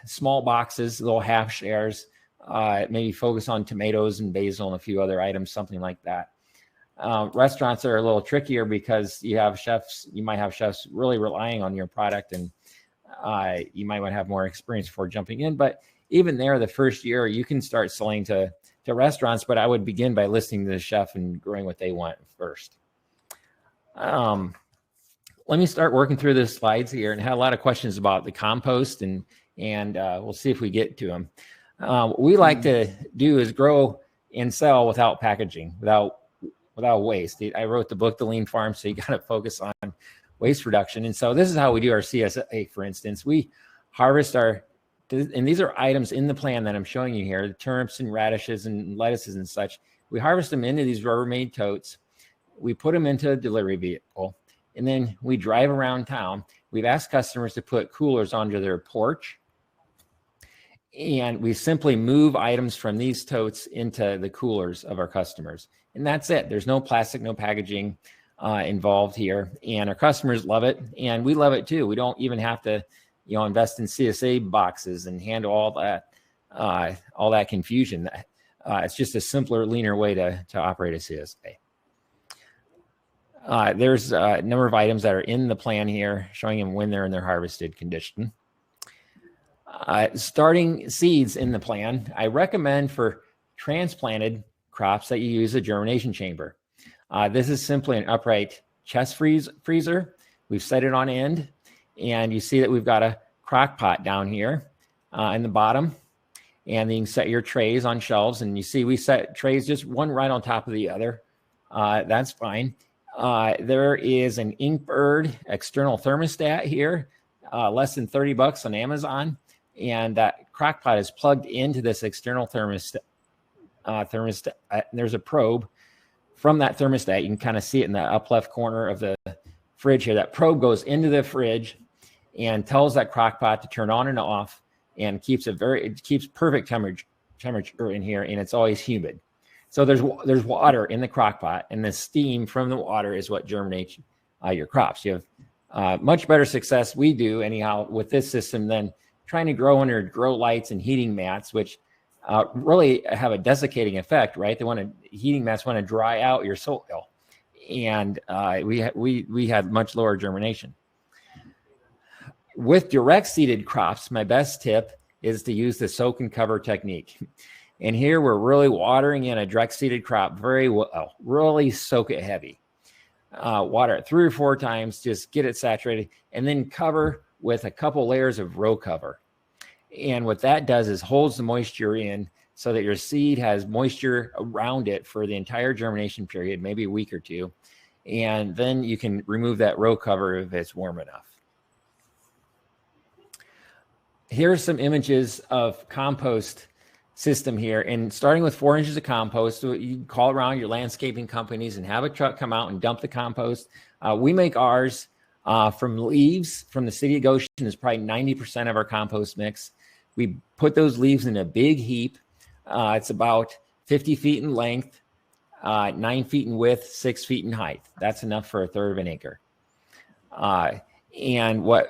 S3: small boxes, little half shares. Maybe focus on tomatoes and basil and a few other items, something like that. Restaurants are a little trickier because you might have chefs really relying on your product, and you might want to have more experience before jumping in. But even there, the first year, you can start selling to restaurants, but I would begin by listening to the chef and growing what they want first. Let me start working through the slides here, and I had a lot of questions about the compost, and we'll see if we get to them. What we like to do is grow and sell without packaging, without waste. I wrote the book, The Lean Farm, so you got to focus on waste reduction. And so this is how we do our CSA, for instance. We harvest and these are items in the plan that I'm showing you here, the turnips and radishes and lettuces and such. We harvest them into these Rubbermaid totes. We put them into a delivery vehicle, and then we drive around town. We've asked customers to put coolers onto their porch, and we simply move items from these totes into the coolers of our customers. And that's it. There's no plastic, no packaging involved here. And our customers love it. And we love it too. We don't even have to, invest in CSA boxes and handle all that confusion. It's just a simpler, leaner way to operate a CSA. There's a number of items that are in the plan here, showing them when they're in their harvested condition. Starting seeds in the plan, I recommend for transplanted crops that you use a germination chamber. This is simply an upright chest freezer. We've set it on end, and you see that we've got a crock pot down here in the bottom, and then you can set your trays on shelves, and you see we set trays just one right on top of the other. That's fine. There is an Inkbird external thermostat here, less than $30 on Amazon. And that crock pot is plugged into this external thermostat. There's a probe from that thermostat. You can kind of see it in the up left corner of the fridge here. That probe goes into the fridge and tells that crock pot to turn on and off, and keeps perfect temperature in here, and it's always humid. So there's water in the crock pot, and the steam from the water is what germinates your crops. You have much better success, we do anyhow, with this system than trying to grow under grow lights and heating mats, which really have a desiccating effect, right? Heating mats want to dry out your soil, and we had much lower germination. With direct seeded crops, my best tip is to use the soak and cover technique. And here we're really watering in a direct seeded crop very well, really soak it heavy. Water it 3 or 4 times, just get it saturated, and then cover with a couple layers of row cover. And what that does is holds the moisture in so that your seed has moisture around it for the entire germination period, maybe a week or 2. And then you can remove that row cover if it's warm enough. Here's some images of compost system here, and starting with 4 inches of compost, you call around your landscaping companies and have a truck come out and dump the compost. We make ours from leaves from the city of Goshen. Is probably 90% of our compost mix. We put those leaves in a big heap. It's about 50 feet in length, 9 feet in width, 6 feet in height. That's enough for 1/3 of an acre. And what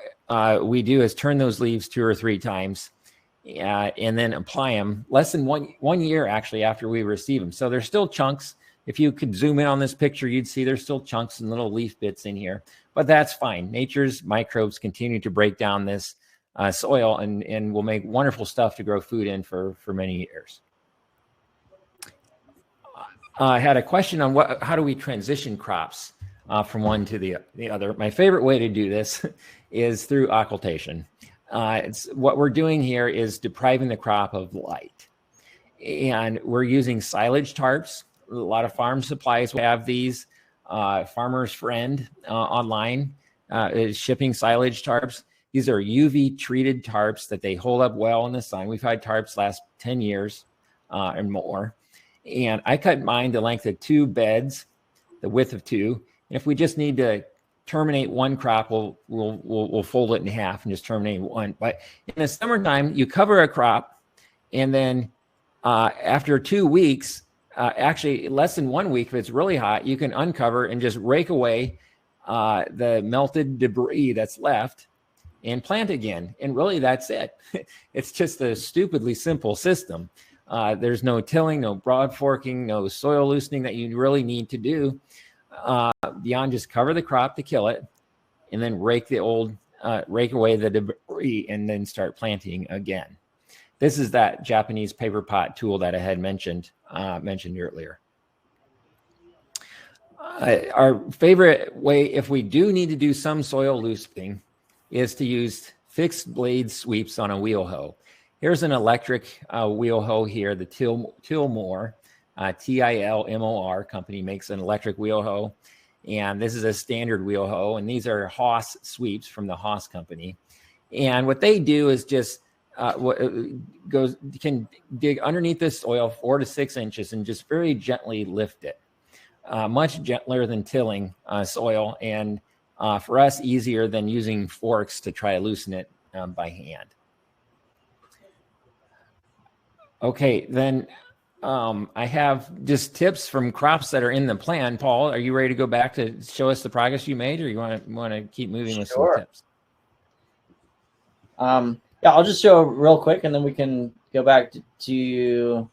S3: we do is turn those leaves 2 or 3 times, and then apply them less than one year actually after we receive them. So there's still chunks. If you could zoom in on this picture, you'd see there's still chunks and little leaf bits in here, but that's fine. Nature's microbes continue to break down this soil and will make wonderful stuff to grow food in for many years. I had a question on how do we transition crops from one to the other. My favorite way to do this is through occultation. What we're doing here is depriving the crop of light. And we're using silage tarps. A lot of farm supplies have these. Farmer's Friend online is shipping silage tarps. These are UV treated tarps that they hold up well in the sun. We've had tarps last 10 years and more. And I cut mine the length of 2 beds, the width of 2. And if we just need to terminate one crop, we'll fold it in half and just terminate one. But in the summertime, you cover a crop, and then after 2 weeks, actually less than 1 week, if it's really hot, you can uncover and just rake away the melted debris that's left and plant again. And really, that's it. It's just a stupidly simple system. There's no tilling, no broad forking, no soil loosening that you really need to do beyond just cover the crop to kill it, and then rake away the debris, and then start planting again. This is that Japanese paper pot tool that I had mentioned earlier. Our favorite way, if we do need to do some soil loosening, is to use fixed blade sweeps on a wheel hoe. Here's an electric wheel hoe here. The Tilmore, TILMOR company makes an electric wheel hoe. And this is a standard wheel hoe. And these are Haas sweeps from the Haas company. And what they do is just can dig underneath the soil 4 to 6 inches and just very gently lift it. Much gentler than tilling soil. And for us, easier than using forks to try to loosen it by hand. Okay, then I have just tips from crops that are in the plan. Paul, are you ready to go back to show us the progress you made, or you want to keep moving with some tips?
S1: Yeah, I'll just show real quick, and then we can go back to do you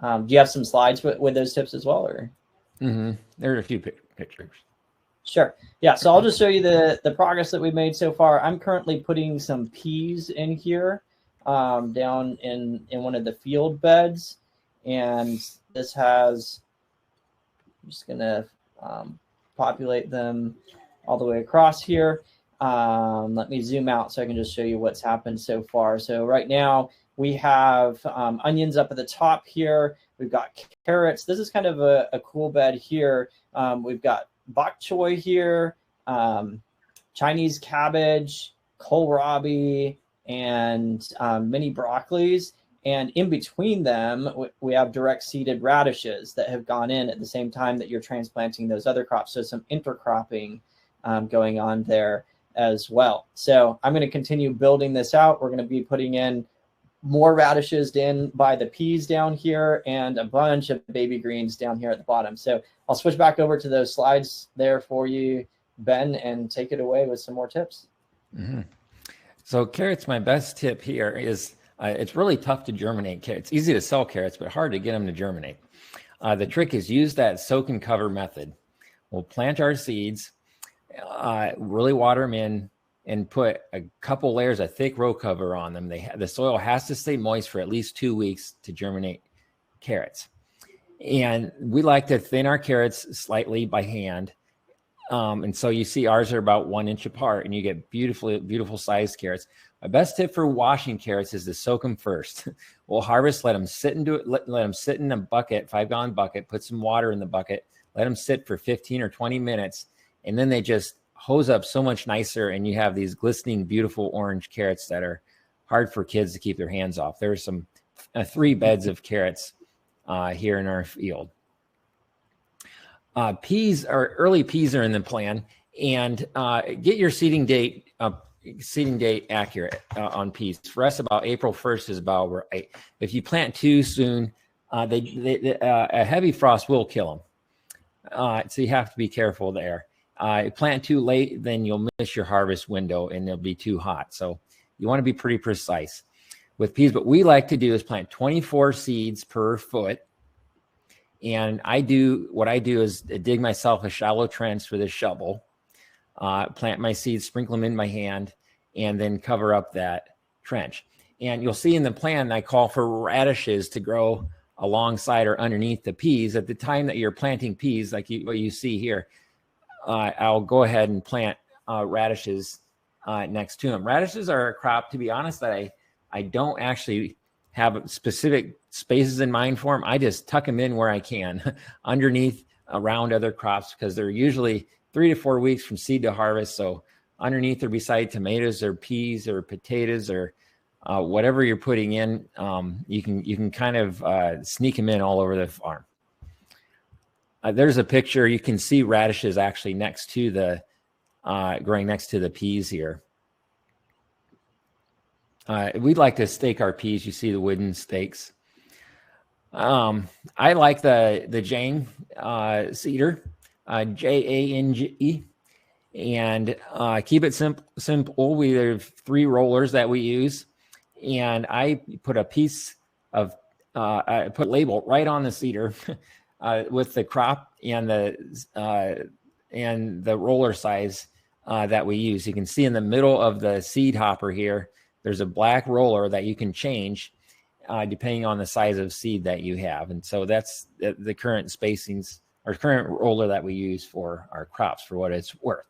S1: have some slides with those tips as well? Or
S3: there are a few pictures.
S1: Sure. Yeah, so I'll just show you the progress that we've made so far. I'm currently putting some peas in here down in one of the field beds. And this has, I'm just going to populate them all the way across here. Let me zoom out so I can just show you what's happened so far. So right now we have onions up at the top here. We've got carrots. This is kind of a cool bed here. We've got bok choy here, Chinese cabbage, kohlrabi, and mini broccolis. And in between them, we have direct seeded radishes that have gone in at the same time that you're transplanting those other crops. So some intercropping going on there as well. So I'm going to continue building this out. We're going to be putting in more radishes in by the peas down here and a bunch of baby greens down here at the bottom. So I'll switch back over to those slides there for you, Ben, and take it away with some more tips.
S3: So carrots, my best tip here is It's really tough to germinate carrots. It's easy to sell carrots, but hard to get them to germinate. The trick is use that soak and cover method. We'll plant our seeds, really water them in, and put a couple layers of thick row cover on them. The soil has to stay moist for at least 2 weeks to germinate carrots. And we like to thin our carrots slightly by hand. And so you see ours are about 1 inch apart, and you get beautiful sized carrots. My best tip for washing carrots is to soak them first. We'll harvest, let them sit let them sit in a bucket, 5-gallon bucket, put some water in the bucket, let them sit for 15 or 20 minutes, and then they just hose up so much nicer, and you have these glistening, beautiful orange carrots that are hard for kids to keep their hands off. There's some 3 beds of carrots here in our field. Early peas are in the plan, and get your seeding date accurate on peas. For us, about April 1st is about right. If you plant too soon, a heavy frost will kill them. So you have to be careful there. Plant too late, then you'll miss your harvest window and it'll be too hot. So you want to be pretty precise with peas. What we like to do is plant 24 seeds per foot. And what I do is dig myself a shallow trench with a shovel, plant my seeds, sprinkle them in my hand, and then cover up that trench. And you'll see in the plan, I call for radishes to grow alongside or underneath the peas. At the time that you're planting peas, like what you see here, I'll go ahead and plant radishes next to them. Radishes are a crop, to be honest, that I don't actually have specific spaces in mind for them. I just tuck them in where I can underneath around other crops, because they're usually 3 to 4 weeks from seed to harvest. So underneath or beside tomatoes or peas or potatoes or whatever you're putting in, you can kind of sneak them in all over the farm. There's a picture. You can see radishes actually next to the growing next to the peas here. We'd like to stake our peas. You see the wooden stakes. I like the Jang cedar, Jange, and keep it simple. We have 3 rollers that we use, and I put a piece of I put label right on the cedar with the crop and the roller size that we use. You can see in the middle of the seed hopper here, there's a black roller that you can change depending on the size of seed that you have. And so that's the current spacings or current roller that we use for our crops, for what it's worth.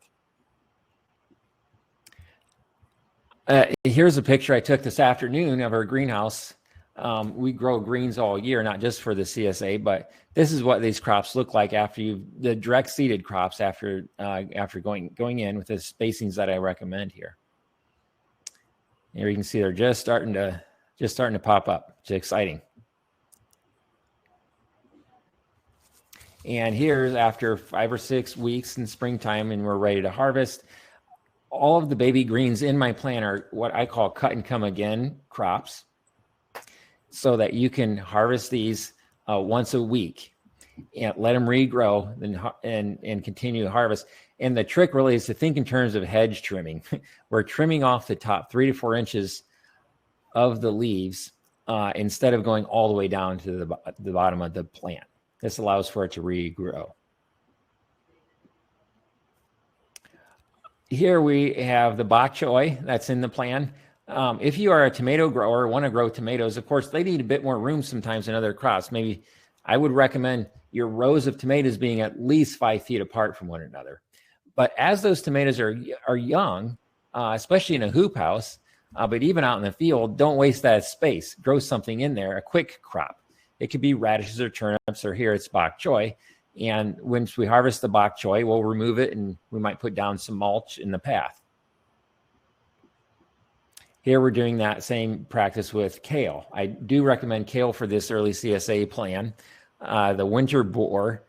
S3: Here's a picture I took this afternoon of our greenhouse. We grow greens all year, not just for the CSA, but this is what these crops look like after the direct seeded crops after going in with the spacings that I recommend here. Here you can see they're just starting to pop up. It's exciting. And here's after 5 or 6 weeks in springtime, and we're ready to harvest. All of the baby greens in my plan are what I call cut and come again crops, so that you can harvest these once a week and let them regrow and continue to harvest. And the trick really is to think in terms of hedge trimming. We're trimming off the top 3 to 4 inches of the leaves instead of going all the way down to the bottom of the plant. This allows for it to regrow. Here we have the bok choy that's in the plan. If you are a tomato grower, want to grow tomatoes, of course, they need a bit more room sometimes than other crops. Maybe I would recommend your rows of tomatoes being at least 5 feet apart from one another. But as those tomatoes are young, especially in a hoop house, but even out in the field, don't waste that space. Grow something in there, a quick crop. It could be radishes or turnips, or here it's bok choy. And once we harvest the bok choy, we'll remove it and we might put down some mulch in the path. Here we're doing that same practice with kale. I do recommend kale for this early CSA plan. The winter boar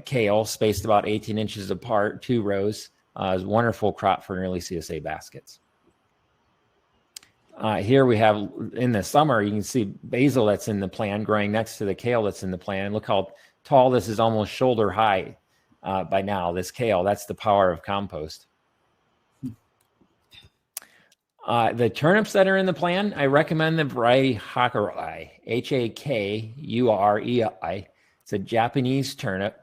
S3: kale, spaced about 18 inches apart, 2 rows, is a wonderful crop for an early CSA baskets. Here we have, in the summer, you can see basil that's in the plan growing next to the kale that's in the plan. Look how tall this is, almost shoulder high by now, this kale. That's the power of compost. The turnips that are in the plan, I recommend the variety Hakurei, Hakurei. It's a Japanese turnip,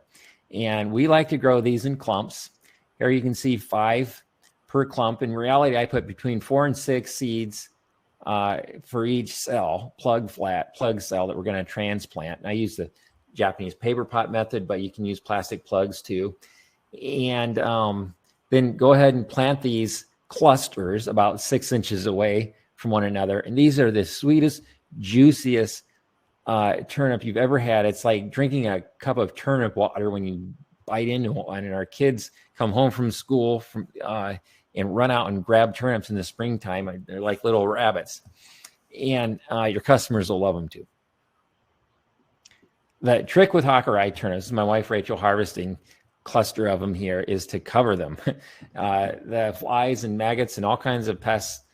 S3: and we like to grow these in clumps. Here you can see 5 per clump. In reality, I put between 4 and 6 seeds for each cell, plug cell that we're going to transplant. And I use the Japanese paper pot method, but you can use plastic plugs too. And then go ahead and plant these clusters about 6 inches away from one another. And these are the sweetest, juiciest turnip you've ever had. It's like drinking a cup of turnip water when you bite into one. And our kids come home from school and run out and grab turnips in the springtime. They're like little rabbits. And your customers will love them too. The trick with Hakurei turnips, my wife Rachel harvesting cluster of them here, is to cover them. The flies and maggots and all kinds of pests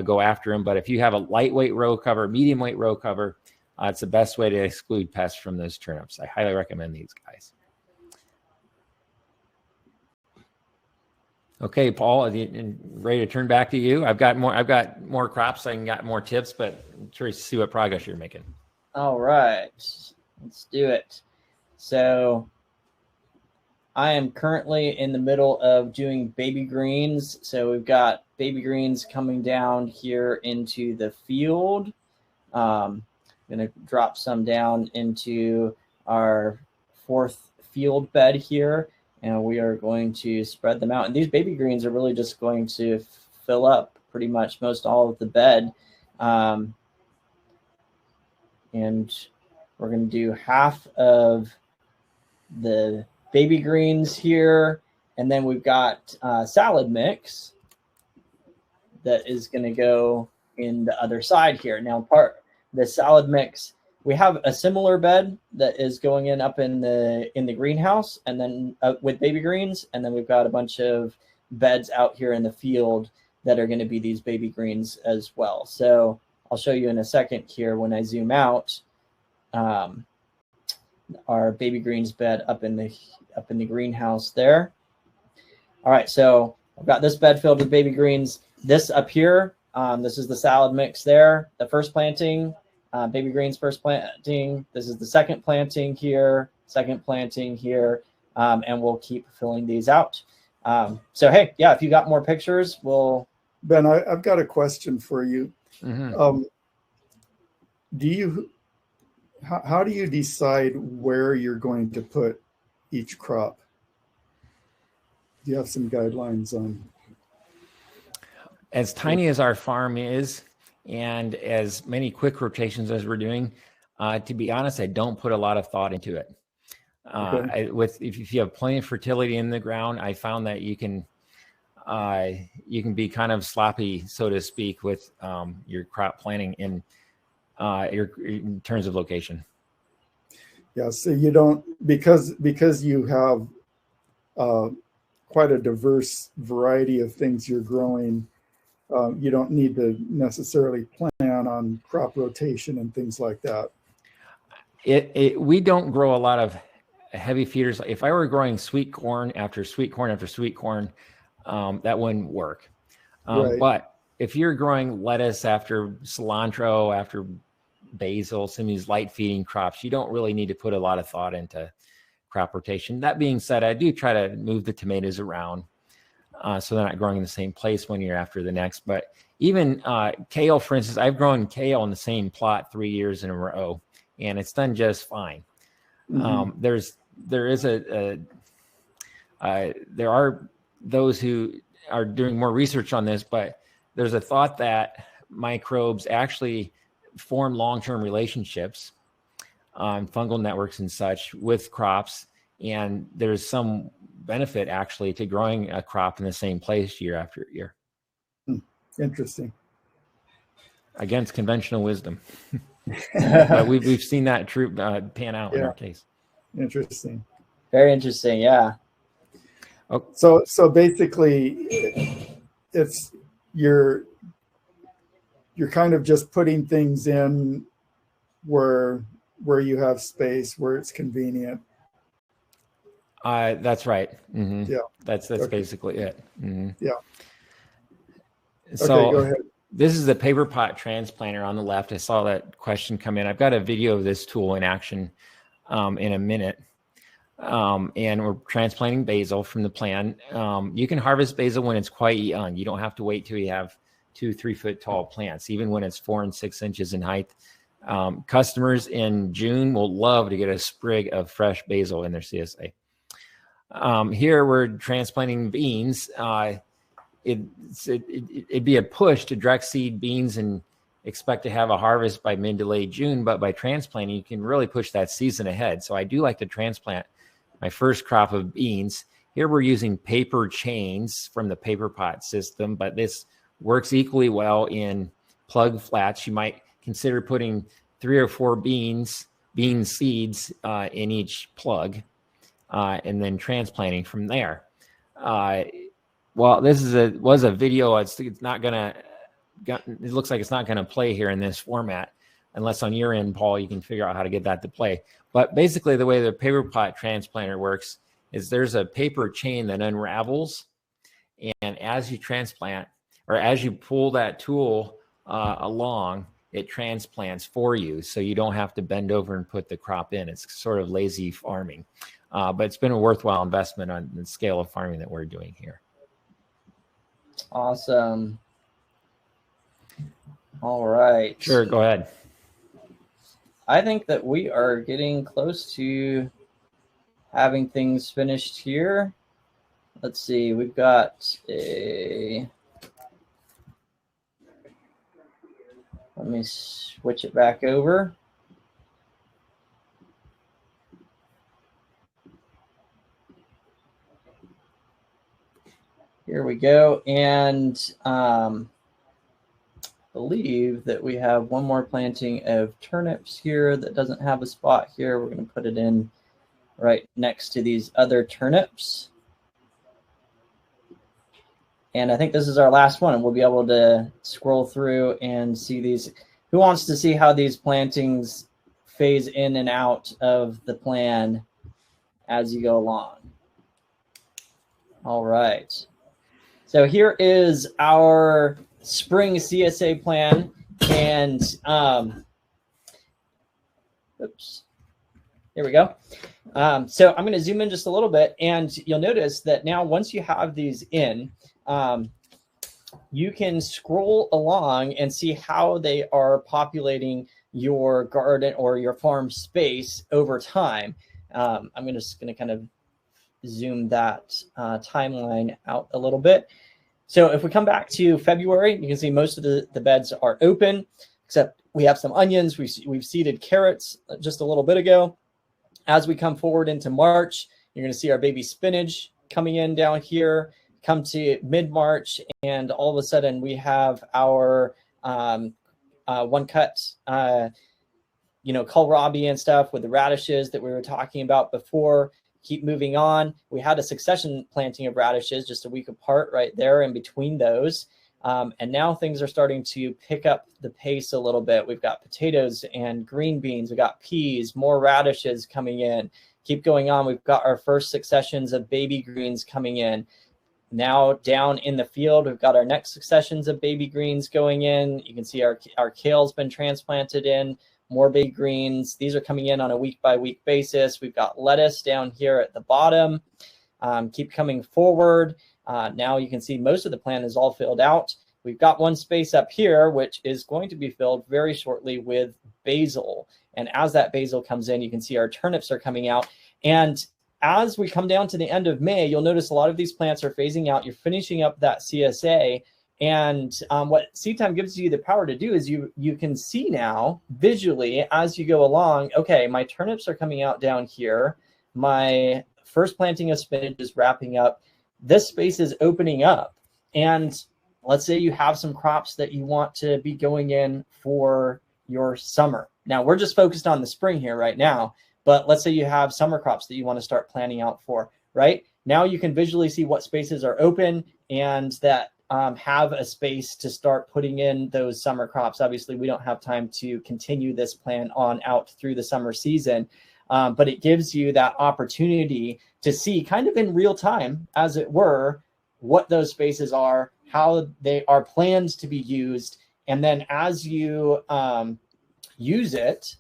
S3: go after them. But if you have a lightweight row cover, medium weight row cover, it's the best way to exclude pests from those turnips. I highly recommend these guys. Okay, Paul, ready to turn back to you? I've got more crops. I got more tips, but I'm curious to see what progress you're making.
S1: All right, let's do it. So I am currently in the middle of doing baby greens. So we've got baby greens coming down here into the field. I'm going to drop some down into our 4th field bed here, and we are going to spread them out. And these baby greens are really just going to fill up pretty much most all of the bed. And we're going to do half of the baby greens here, and then we've got salad mix that is going to go in the other side here. Now, the salad mix, we have a similar bed that is going in up in the greenhouse, and then with baby greens, and then we've got a bunch of beds out here in the field that are going to be these baby greens as well. So I'll show you in a second here when I zoom out. Our baby greens bed up in the greenhouse there. All right, so I've got this bed filled with baby greens. This up here, this is the salad mix there. The first planting, baby greens first planting. This is the second planting here, and we'll keep filling these out. So hey, yeah, if you got more pictures, we'll.
S2: Ben, I've got a question for you. Mm-hmm. How do you decide where you're going to put each crop? Do you have some guidelines on?
S3: As tiny as our farm is, and as many quick rotations as we're doing, to be honest, I don't put a lot of thought into it. Okay. If you have plenty of fertility in the ground, I found that you can be kind of sloppy, so to speak, with your crop planting in terms of location.
S2: Yeah, so you don't, because you have quite a diverse variety of things you're growing, you don't need to necessarily plan on crop rotation and things like that.
S3: We don't grow a lot of heavy feeders. If I were growing sweet corn after sweet corn after sweet corn, that wouldn't work. Right. But if you're growing lettuce after cilantro, after basil, some of these light feeding crops, you don't really need to put a lot of thought into crop rotation. That being said, I do try to move the tomatoes around so they're not growing in the same place one year after the next. But even kale, for instance, I've grown kale in the same plot 3 years in a row, and it's done just fine. Mm-hmm. There are those who are doing more research on this, but there's a thought that microbes actually form long-term relationships on fungal networks and such with crops, and there's some benefit actually to growing a crop in the same place year after year.
S2: Interesting.
S3: Against conventional wisdom. But we've seen that pan out in our case.
S2: Interesting.
S1: Very interesting. Yeah.
S2: Okay. So basically, it's you're kind of just putting things in where you have space, where it's convenient.
S3: That's right. Mm-hmm.
S2: Yeah.
S3: That's okay. Basically it. Mm-hmm.
S2: Yeah.
S3: So
S2: okay, go ahead.
S3: This is the paper pot transplanter on the left. I saw that question come in. I've got a video of this tool in action in a minute. And we're transplanting basil from the plan. You can harvest basil when it's quite young. You don't have to wait till you have 2-3 foot tall plants, even when it's 4 and 6 inches in height. Customers in June will love to get a sprig of fresh basil in their CSA. Here we're transplanting beans. It'd be a push to direct seed beans and expect to have a harvest by mid to late June, but by transplanting, you can really push that season ahead. So I do like to transplant my first crop of beans. Here we're using paper chains from the paper pot system, but this works equally well in plug flats. You might consider putting 3 or 4 bean seeds in each plug, and then transplanting from there. Well, this was a video. It's not gonna. It looks like it's not gonna play here in this format, unless on your end, Paul, you can figure out how to get that to play. But basically, the way the paper pot transplanter works is there's a paper chain that unravels, and as you transplant, or as you pull that tool along, it transplants for you, so you don't have to bend over and put the crop in. It's sort of lazy farming, but it's been a worthwhile investment on the scale of farming that we're doing here.
S1: Awesome. All right.
S3: Sure, go ahead.
S1: I think that we are getting close to having things finished here. Let's see, we've got a, let me switch it back over. Here we go. And believe that we have one more planting of turnips here that doesn't have a spot here. We're going to put it in right next to these other turnips. And I think this is our last one, and we'll be able to scroll through and see these. Who wants to see how these plantings phase in and out of the plan as you go along? All right. So here is our spring CSA plan, and oops, here we go. So I'm going to zoom in just a little bit, and you'll notice that now once you have these in, you can scroll along and see how they are populating your garden or your farm space over time. I'm just going to kind of zoom that timeline out a little bit. So if we come back to February, you can see most of the beds are open, except we have some onions. We've seeded carrots just a little bit ago. As we come forward into March, you're going to see our baby spinach coming in down here. Come to mid-March, and all of a sudden we have our one cut, kohlrabi and stuff with the radishes that we were talking about before. Keep moving on. We had a succession planting of radishes just a week apart right there in between those. And now things are starting to pick up the pace a little bit. We've got potatoes and green beans. We've got peas, more radishes coming in. Keep going on. We've got our first successions of baby greens coming in. Now down in the field, we've got our next successions of baby greens going in. You can see our kale's been transplanted in. More baby greens. These are coming in on a week-by-week basis. We've got lettuce down here at the bottom. Keep coming forward. Now you can see most of the plan is all filled out. We've got one space up here, which is going to be filled very shortly with basil. And as that basil comes in, you can see our turnips are coming out. And as we come down to the end of May, you'll notice a lot of these plants are phasing out. You're finishing up that CSA. And what seed time gives you the power to do is you can see now visually as you go along, okay, my turnips are coming out down here. My first planting of spinach is wrapping up. This space is opening up. And let's say you have some crops that you want to be going in for your summer. Now, we're just focused on the spring here right now, but let's say you have summer crops that you want to start planning out for, right? Now you can visually see what spaces are open and that have a space to start putting in those summer crops. Obviously, we don't have time to continue this plan on out through the summer season, but it gives you that opportunity to see kind of in real time, as it were, what those spaces are, how they are planned to be used, And then as you use it,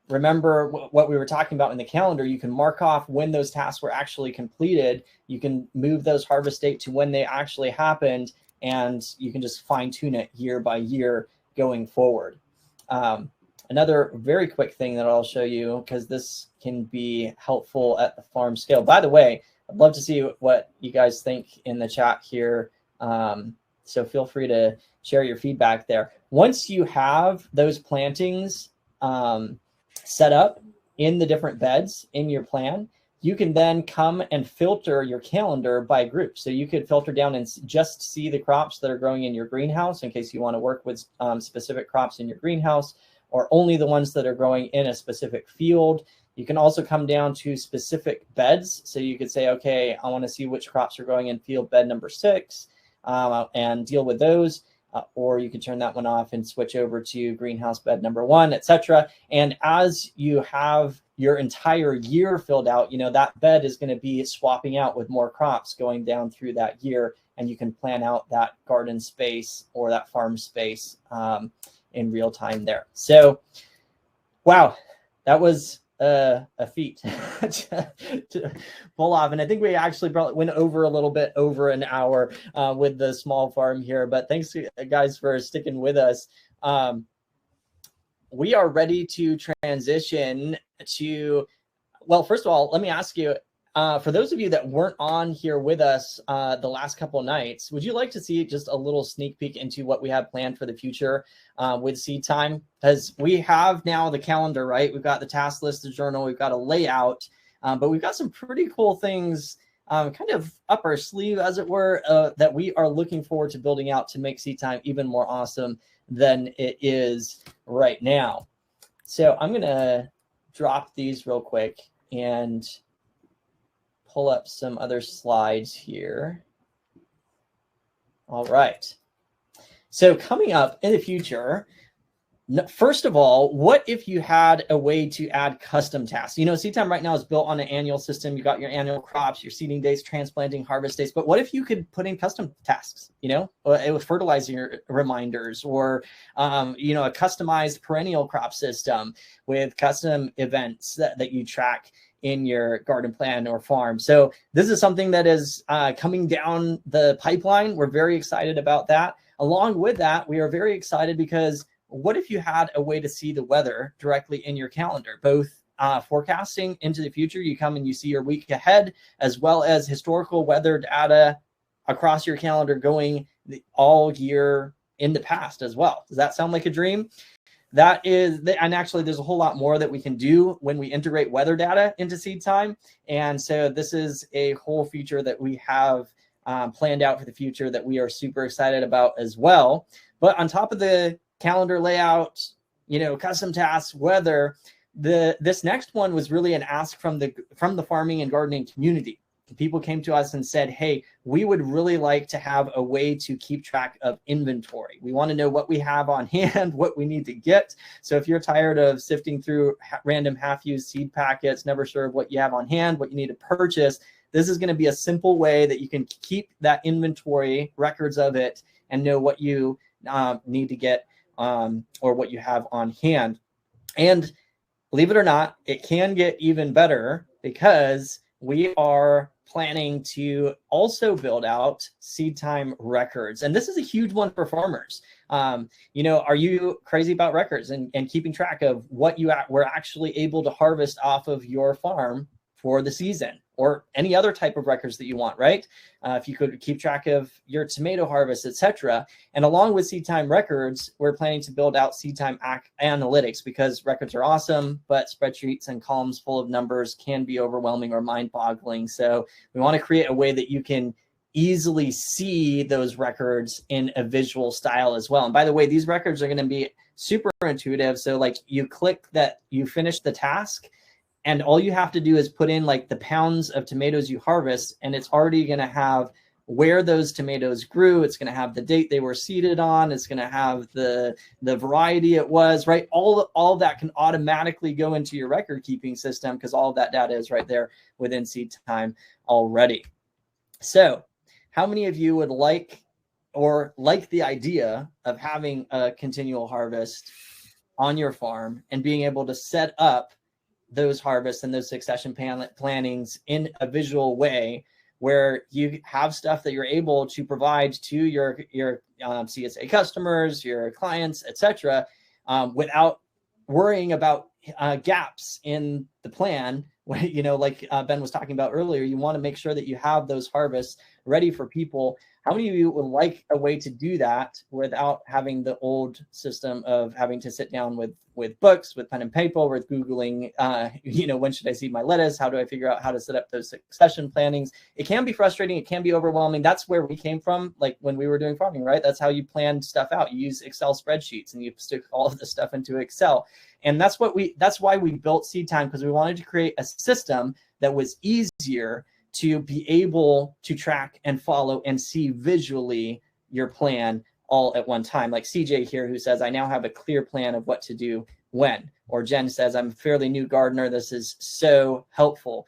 S1: remember what we were talking about in the calendar. You can mark off when those tasks were actually completed. You can move those harvest date to when they actually happened, and you can just fine tune it year by year going forward. Another very quick thing that I'll show you, because this can be helpful at the farm scale. By the way, I'd love to see what you guys think in the chat here. So feel free to share your feedback there. Once you have those plantings set up in the different beds in your plan, you can then come and filter your calendar by group. So you could filter down and just see the crops that are growing in your greenhouse in case you want to work with specific crops in your greenhouse, or only the ones that are growing in a specific field. You can also come down to specific beds. So you could say, okay, I want to see which crops are growing in field bed number 6 and deal with those. Or you can turn that one off and switch over to greenhouse bed number 1, etc. And as you have your entire year filled out, that bed is going to be swapping out with more crops going down through that year. And you can plan out that garden space or that farm space in real time there. So, wow, that was a feat to pull off. And I think we actually probably went over a little bit over an hour with the small farm here, but thanks guys for sticking with us. We are ready to transition to, well, first of all, let me ask you, for those of you that weren't on here with us the last couple of nights, would you like to see just a little sneak peek into what we have planned for the future with Seed Time? Because we have now the calendar, right? We've got the task list, the journal, we've got a layout, but we've got some pretty cool things kind of up our sleeve, as it were, that we are looking forward to building out to make Seed Time even more awesome than it is right now. So I'm going to drop these real quick and pull up some other slides here. All right. So coming up in the future, first of all, what if you had a way to add custom tasks? Seed Time right now is built on an annual system. You got your annual crops, your seeding dates, transplanting, harvest dates. But what if you could put in custom tasks, with fertilizer reminders, or, a customized perennial crop system with custom events that you track in your garden plan or farm. So this is something that is coming down the pipeline. We're very excited about that. Along with that, we are very excited because what if you had a way to see the weather directly in your calendar, both forecasting into the future, you come and you see your week ahead, as well as historical weather data across your calendar going all year in the past as well. Does that sound like a dream? That is, and actually there's a whole lot more that we can do when we integrate weather data into Seed Time. And so this is a whole feature that we have planned out for the future that we are super excited about as well. But on top of the calendar layout, custom tasks, weather, this next one was really an ask from the farming and gardening community. People came to us and said, hey, we would really like to have a way to keep track of inventory. We want to know what we have on hand, what we need to get. So if you're tired of sifting through random half-used seed packets, never sure of what you have on hand, what you need to purchase, this is going to be a simple way that you can keep that inventory, records of it, and know what you need to get or what you have on hand. And believe it or not, it can get even better because we are planning to also build out Seed Time records. And this is a huge one for farmers. Are you crazy about records and keeping track of what you were actually able to harvest off of your farm for the season, or any other type of records that you want, right? If you could keep track of your tomato harvest, etc. And along with Seed Time records, we're planning to build out Seed Time analytics, because records are awesome, but spreadsheets and columns full of numbers can be overwhelming or mind-boggling. So we want to create a way that you can easily see those records in a visual style as well. And by the way, these records are going to be super intuitive. So like you click that you finished the task, and all you have to do is put in like the pounds of tomatoes you harvest, and it's already going to have where those tomatoes grew. It's going to have the date they were seeded on. It's going to have the variety it was, right? All that can automatically go into your record keeping system, because all of that data is right there within Seed Time already. So how many of you would like or like the idea of having a continual harvest on your farm and being able to set up those harvests and those succession plannings in a visual way where you have stuff that you're able to provide to your CSA customers, your clients, etc., without worrying about gaps in the plan. Like Ben was talking about earlier, you want to make sure that you have those harvests ready for people. How many of you would like a way to do that without having the old system of having to sit down with books, with pen and paper, with Googling, when should I seed my lettuce? How do I figure out how to set up those succession plannings? It can be frustrating. It can be overwhelming. That's where we came from, like when we were doing farming, right? That's how you planned stuff out. You use Excel spreadsheets and you stick all of the stuff into Excel. And that's why we built Seed Time, because we wanted to create a system that was easier to be able to track and follow and see visually your plan all at one time. Like CJ here, who says, I now have a clear plan of what to do when. Or Jen says, I'm a fairly new gardener. This is so helpful.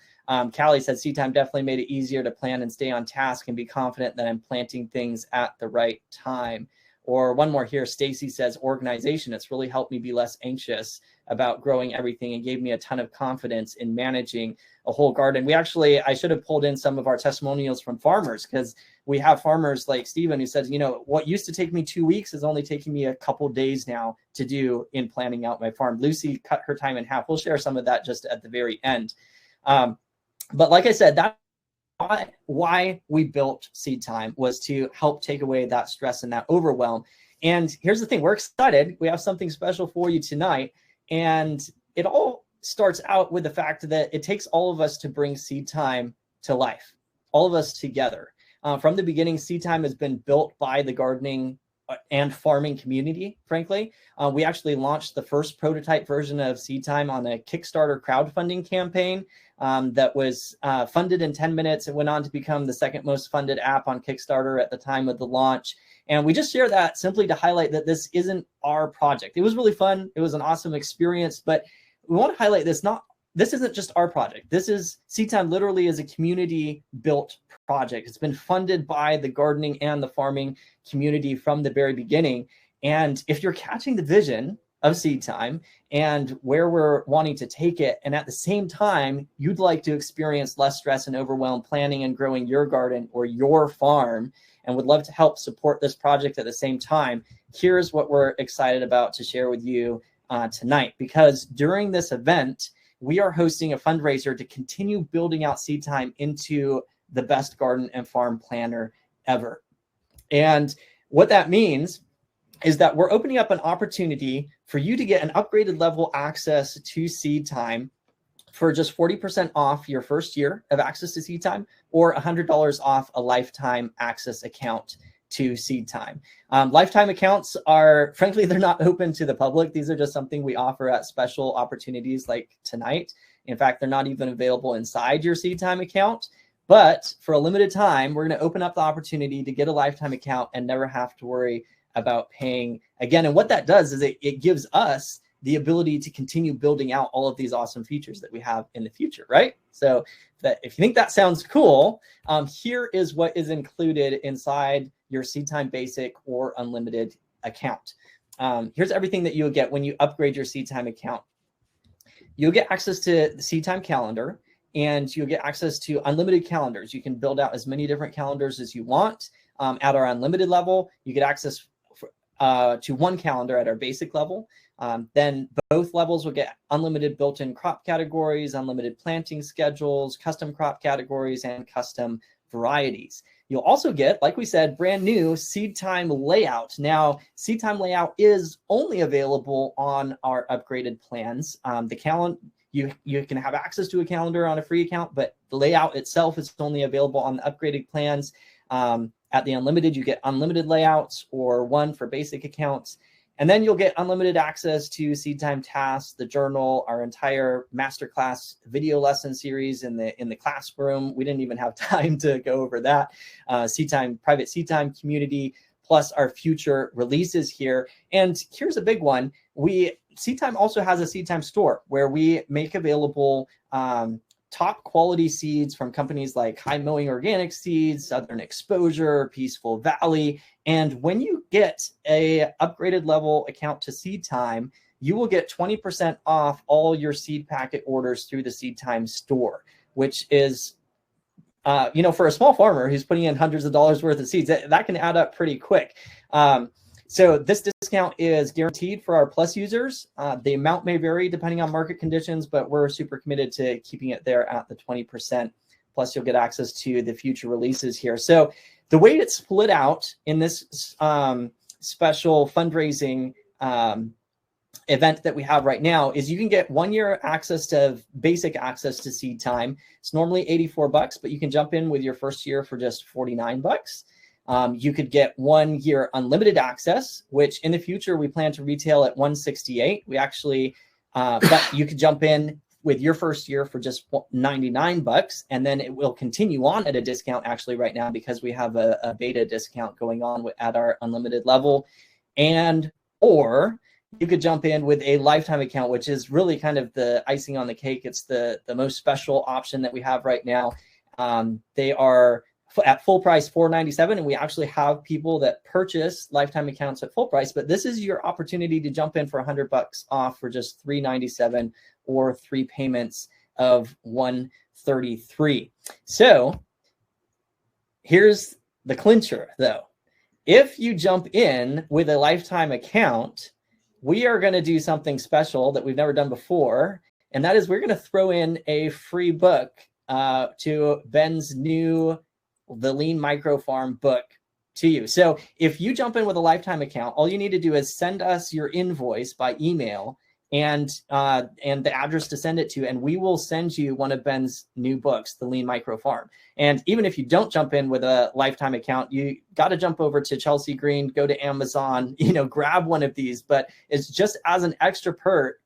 S1: Callie says, Seed Time definitely made it easier to plan and stay on task and be confident that I'm planting things at the right time. Or one more here, Stacy says, organization. It's really helped me be less anxious about growing everything and gave me a ton of confidence in managing a whole garden. I should have pulled in some of our testimonials from farmers, because we have farmers like Steven who says, what used to take me 2 weeks is only taking me a couple days now to do in planning out my farm. Lucy cut her time in half. We'll share some of that just at the very end. But like I said, that's why we built Seed Time, was to help take away that stress and that overwhelm. And here's the thing, we're excited. We have something special for you tonight. And it all starts out with the fact that it takes all of us to bring Seed Time to life, all of us together. From the beginning, Seed Time has been built by the gardening and farming community, frankly. We actually launched the first prototype version of Seed Time on a Kickstarter crowdfunding campaign that was funded in 10 minutes. It went on to become the second most funded app on Kickstarter at the time of the launch. And we just share that simply to highlight that this isn't our project. It was really fun. It was an awesome experience, but we want to highlight this isn't just our project. This is Seed Time literally is a community built project. It's been funded by the gardening and the farming community from the very beginning. And if you're catching the vision of Seed Time and where we're wanting to take it, and at the same time, you'd like to experience less stress and overwhelm planning and growing your garden or your farm, and would love to help support this project at the same time, here's what we're excited about to share with you tonight. Because during this event, we are hosting a fundraiser to continue building out Seed Time into the best garden and farm planner ever. And what that means is that we're opening up an opportunity for you to get an upgraded level access to Seed Time for just 40% off your first year of access to Seed Time, or $100 off a lifetime access account to Seed Time. Lifetime accounts are, frankly, they're not open to the public. These are just something we offer at special opportunities like tonight. In fact, they're not even available inside your Seed Time account. But for a limited time, we're going to open up the opportunity to get a lifetime account and never have to worry about paying again. And what that does is it gives us the ability to continue building out all of these awesome features that we have in the future, right? So that if you think that sounds cool, here is what is included inside your Seed Time Basic or Unlimited account. Here's everything that you'll get when you upgrade your Seed Time account. You'll get access to the Seed Time calendar, and you'll get access to unlimited calendars. You can build out as many different calendars as you want. At our unlimited level, you get access to one calendar at our basic level. Then both levels will get unlimited built-in crop categories, unlimited planting schedules, custom crop categories, and custom varieties. You'll also get, like we said, brand new Seed Time layout. Now, Seed Time layout is only available on our upgraded plans. The calendar, you can have access to a calendar on a free account, but the layout itself is only available on the upgraded plans. At the unlimited, you get unlimited layouts or one for basic accounts. And then you'll get unlimited access to Seed Time tasks, the journal, our entire masterclass video lesson series in the classroom. We didn't even have time to go over that. Seed Time, private Seed Time community, plus our future releases here. And here's a big one. Seed Time also has a Seed Time store where we make available top quality seeds from companies like High Mowing Organic Seeds, Southern Exposure, Peaceful Valley. And when you get a upgraded level account to Seed Time, you will get 20% off all your seed packet orders through the Seed Time store, which is, for a small farmer who's putting in hundreds of dollars worth of seeds, that can add up pretty quick. So this discount is guaranteed for our Plus users. The amount may vary depending on market conditions, but we're super committed to keeping it there at the 20%. Plus, you'll get access to the future releases here. So the way it's split out in this special fundraising event that we have right now is you can get 1 year access to basic access to Seed Time. It's normally $84, but you can jump in with your first year for just $49. You could get 1 year unlimited access, which in the future we plan to retail at $168. We actually, but you could jump in with your first year for just $99, and then it will continue on at a discount actually right now because we have a beta discount going on at our unlimited level. And or you could jump in with a lifetime account, which is really kind of the icing on the cake. It's the most special option that we have right now. They are at full price $497, and we actually have people that purchase lifetime accounts at full price, but this is your opportunity to jump in for $100 off for just $397 or 3 payments of $133. So here's the clincher though. If you jump in with a lifetime account, we are going to do something special that we've never done before, and that is we're going to throw in a free book to Ben's new The Lean Micro Farm book to you. So if you jump in with a lifetime account, all you need to do is send us your invoice by email and the address to send it to, and we will send you one of Ben's new books, The Lean Micro Farm. And even if you don't jump in with a lifetime account, you got to jump over to Chelsea Green, go to Amazon, grab one of these. But it's just as an extra perk.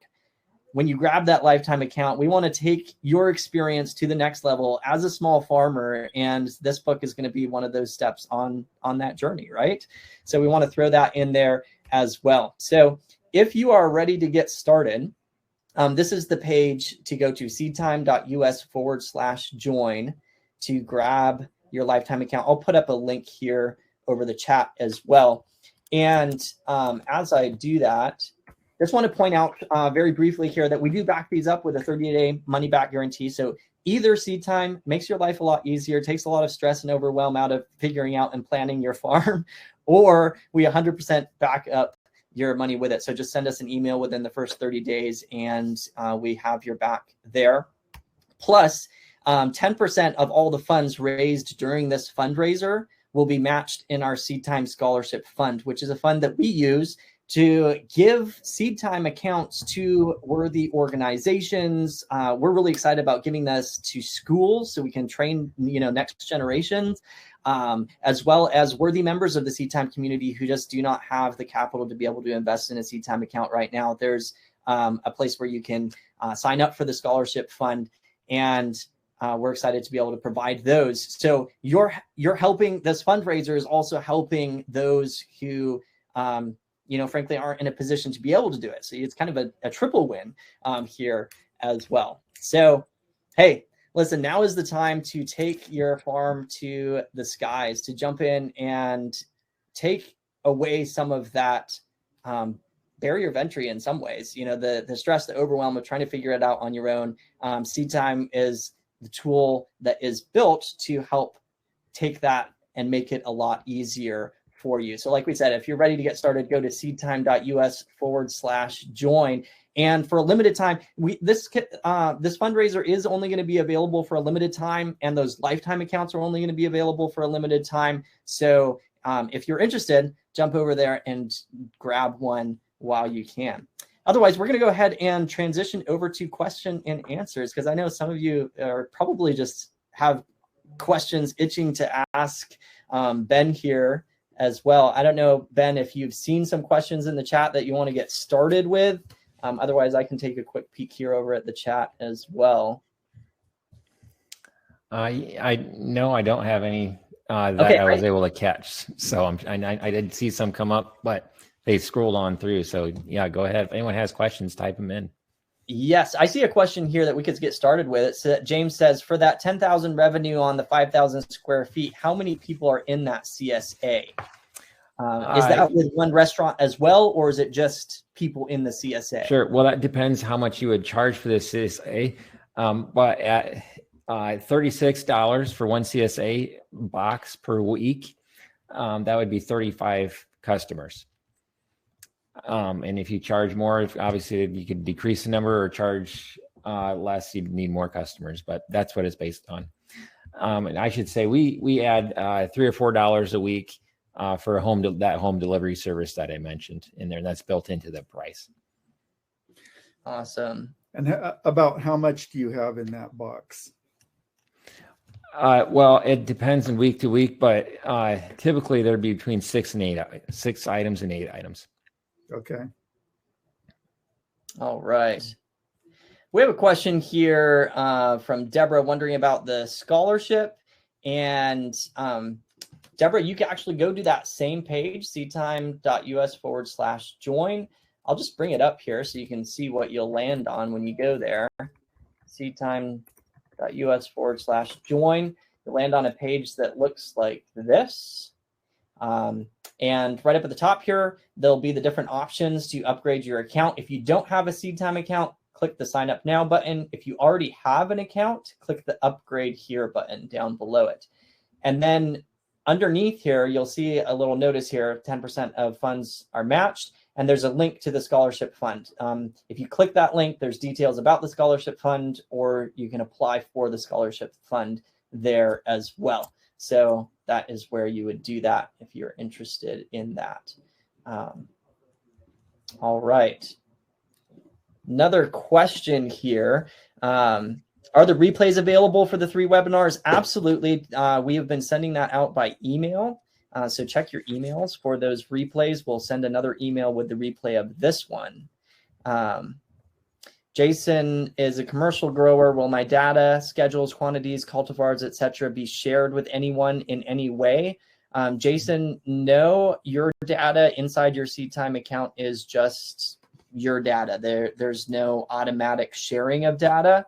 S1: When you grab that lifetime account, we want to take your experience to the next level as a small farmer. And this book is going to be one of those steps on that journey, right? So we want to throw that in there as well. So if you are ready to get started, this is the page to go to seedtime.us/join to grab your lifetime account. I'll put up a link here over the chat as well. And as I do that, just want to point out very briefly here that we do back these up with a 30-day money-back guarantee. So either Seed Time makes your life a lot easier, takes a lot of stress and overwhelm out of figuring out and planning your farm, or we 100% back up your money with it. So just send us an email within the first 30 days and we have your back there. Plus, 10% of all the funds raised during this fundraiser will be matched in our Seed Time Scholarship Fund, which is a fund that we use to give Seed Time accounts to worthy organizations. We're really excited about giving this to schools so we can train, next generations, as well as worthy members of the Seed Time community who just do not have the capital to be able to invest in a Seed Time account right now. There's a place where you can sign up for the scholarship fund, and we're excited to be able to provide those. So you're helping, this fundraiser is also helping those who frankly aren't in a position to be able to do it. So it's kind of a triple win here as well. So, hey, listen, now is the time to take your farm to the skies, to jump in and take away some of that barrier of entry in some ways, the stress, the overwhelm of trying to figure it out on your own. Seed Time is the tool that is built to help take that and make it a lot easier for you. So like we said, if you're ready to get started, go to seedtime.us/join. And for a limited time, this fundraiser is only going to be available for a limited time, and those lifetime accounts are only going to be available for a limited time. So if you're interested, jump over there and grab one while you can. Otherwise, we're going to go ahead and transition over to question and answers, because I know some of you are probably just have questions itching to ask Ben here as well. I don't know, Ben, if you've seen some questions in the chat that you want to get started with. Otherwise, I can take a quick peek here over at the chat as well.
S3: I don't have any that
S1: okay,
S3: I was able to catch. So I did see some come up, but they scrolled on through. So yeah, go ahead. If anyone has questions, type them in.
S1: Yes, I see a question here that we could get started with. So James says, for that 10,000 revenue on the 5,000 square feet, how many people are in that CSA? Is that with one restaurant as well, or is it just people in the CSA?
S3: Sure. Well, that depends how much you would charge for the CSA. But at $36 for one CSA box per week, that would be 35 customers. And if you charge more, obviously you could decrease the number or charge less, you'd need more customers, but that's what it's based on. And I should say we add $3 or $4 a week for that home delivery service that I mentioned in there. That's built into the price.
S1: Awesome.
S2: And about how much do you have in that box?
S3: Well, it depends on week to week, but typically there'd be between 6 items and 8 items.
S2: Okay.
S1: All right. We have a question here from Deborah wondering about the scholarship. And Deborah, you can actually go to that same page, seedtime.us/join. I'll just bring it up here so you can see what you'll land on when you go there. seedtime.us/join. You'll land on a page that looks like this. And right up at the top here, there'll be the different options to upgrade your account. If you don't have a SeedTime account, click the sign up now button. If you already have an account, click the upgrade here button down below it. And then underneath here, you'll see a little notice here, 10% of funds are matched, and there's a link to the scholarship fund. If you click that link, there's details about the scholarship fund, or you can apply for the scholarship fund there as well. So that is where you would do that if you're interested in that. All right. Another question here. Are the replays available for the 3 webinars? Absolutely. We have been sending that out by email. So check your emails for those replays. We'll send another email with the replay of this one. Jason is a commercial grower. Will my data, schedules, quantities, cultivars, etc., be shared with anyone in any way? Jason, no, your data inside your SeedTime account is just your data. There's no automatic sharing of data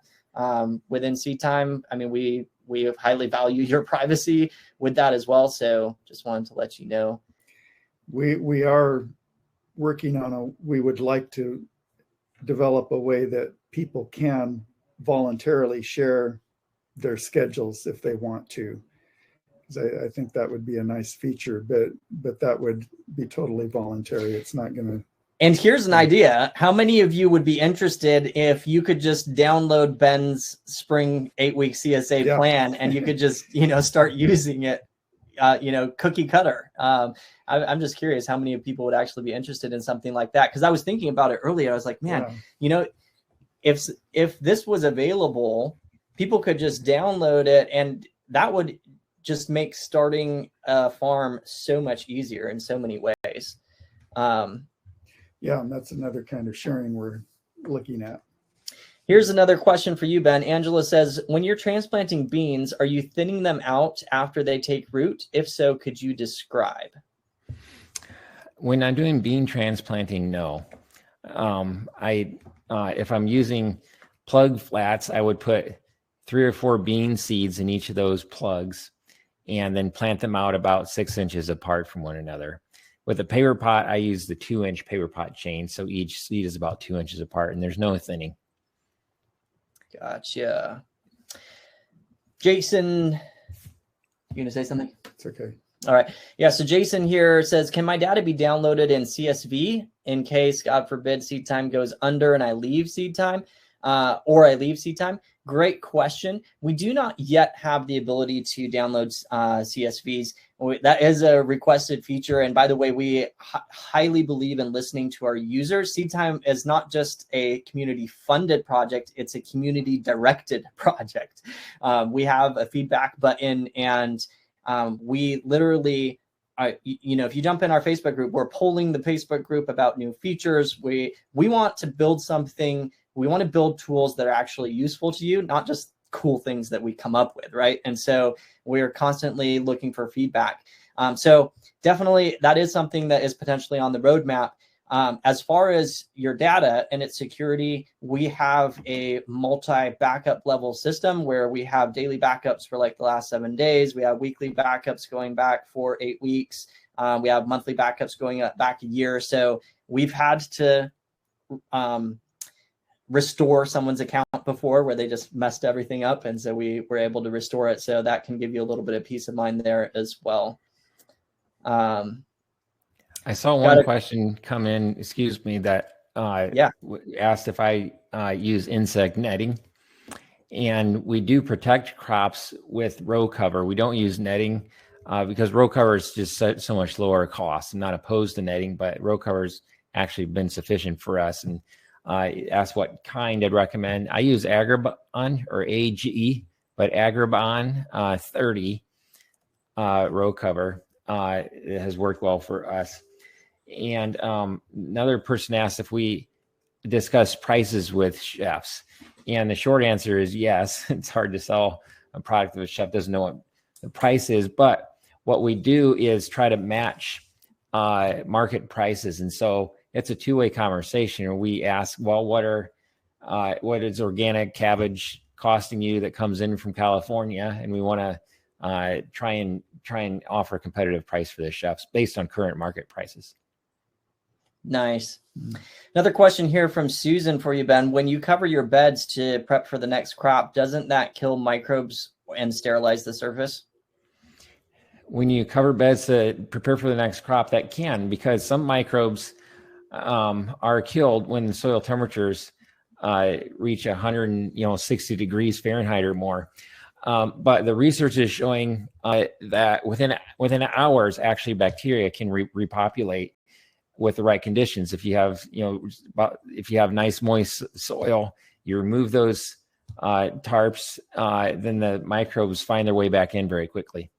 S1: within SeedTime. I mean, we highly value your privacy with that as well. So just wanted to let you know.
S2: We are working on we would like to develop a way that people can voluntarily share their schedules if they want to. I think that would be a nice feature, but that would be totally voluntary. It's not going to.
S1: And here's an idea. How many of you would be interested if you could just download Ben's spring 8-week CSA plan and you could just, start using it, cookie cutter. I'm just curious how many people would actually be interested in something like that. Cause I was thinking about it earlier. I was like, man, if this was available, people could just download it, and that would just make starting a farm so much easier in so many ways.
S2: And that's another kind of sharing we're looking at.
S1: Here's another question for you, Ben. Angela says, when you're transplanting beans, are you thinning them out after they take root? If so, could you describe?
S3: When I'm doing bean transplanting, no. If I'm using plug flats, I would put 3 or 4 bean seeds in each of those plugs and then plant them out about 6 inches apart from one another. With a paper pot, I use the 2-inch paper pot chain. So each seed is about 2 inches apart and there's no thinning.
S1: Gotcha. Jason, you going to say something?
S2: It's okay.
S1: All right. Yeah. So Jason here says, can my data be downloaded in CSV in case, God forbid, SeedTime goes under and I leave SeedTime or I leave SeedTime? Great question. We do not yet have the ability to download CSVs. That is a requested feature. And by the way, we highly believe in listening to our users. SeedTime is not just a community funded project. It's a community directed project. We have a feedback button, and we literally, if you jump in our Facebook group, we're polling the Facebook group about new features. We want to build something. We want to build tools that are actually useful to you, not just cool things that we come up with, right? And so we're constantly looking for feedback. So definitely that is something that is potentially on the roadmap. As far as your data and its security, we have a multi-backup level system where we have daily backups for like the last 7 days. We have weekly backups going back for 8 weeks. We have monthly backups going back a year. So we've had to restore someone's account before where they just messed everything up. And so we were able to restore it. So that can give you a little bit of peace of mind there as well.
S3: I saw one question come in, excuse me, that asked if I use insect netting. And we do protect crops with row cover. We don't use netting because row cover is just so much lower cost. I'm not opposed to netting, but row cover's actually been sufficient for us. And asked what kind I'd recommend. I use Agribon or AGE, but Agribon 30 row cover it has worked well for us. And another person asked if we discuss prices with chefs. And the short answer is yes. It's hard to sell a product if a chef doesn't know what the price is. But what we do is try to match market prices. And so it's a two-way conversation. And we ask, well, what is organic cabbage costing you that comes in from California? And we want to try and offer a competitive price for the chefs based on current market prices.
S1: Nice. Another question here from Susan for you, Ben. When you cover your beds to prep for the next crop, doesn't that kill microbes and sterilize the surface?
S3: When you cover beds to prepare for the next crop, that can, because some microbes are killed when the soil temperatures reach 160 degrees Fahrenheit or more. But the research is showing that within hours, actually, bacteria can repopulate with the right conditions. If you have, nice moist soil, you remove those tarps, then the microbes find their way back in very quickly.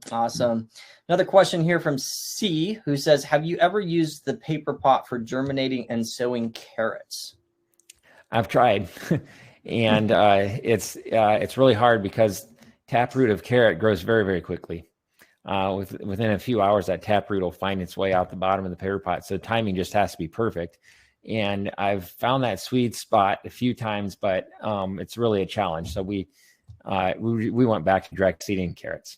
S1: Awesome. Another question here from C, who says, have you ever used the paper pot for germinating and sowing carrots?
S3: I've tried, and it's really hard because taproot of carrot grows very, very quickly. Within a few hours, that taproot will find its way out the bottom of the paper pot. So timing just has to be perfect. And I've found that sweet spot a few times, but it's really a challenge. So we went back to direct seeding carrots.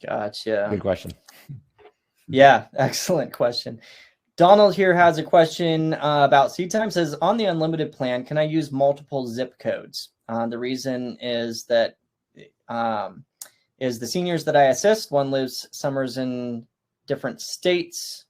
S1: Gotcha.
S3: Good question.
S1: Yeah, excellent question. Donald here has a question about seed time. Says, on the unlimited plan, can I use multiple zip codes? The reason is that is the seniors that I assist, one lives summers in different states.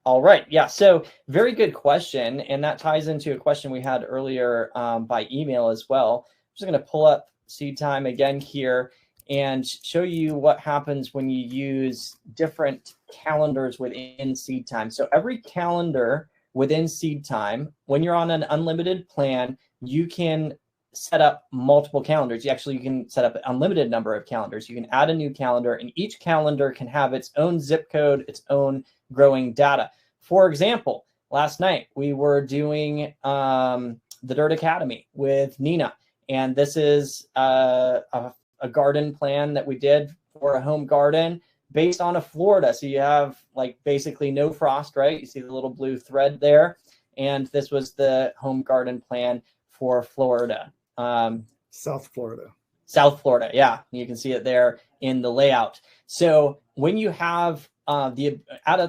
S1: All right. Yeah. So very good question. And that ties into a question we had earlier by email as well. I'm just going to pull up seed time again here and show you what happens when you use different calendars within seed time. So every calendar within seed time, when you're on an unlimited plan, you can set up multiple calendars. You can set up an unlimited number of calendars. You can add a new calendar, and each calendar can have its own zip code, its own growing data. For example, last night we were doing the Dirt Academy with Nina, and this is a garden plan that we did for a home garden based on a Florida. So you have like basically no frost, right? You see the little blue thread there. And this was the home garden plan for Florida.
S2: South Florida.
S1: Yeah. You can see it there in the layout. So when you have at the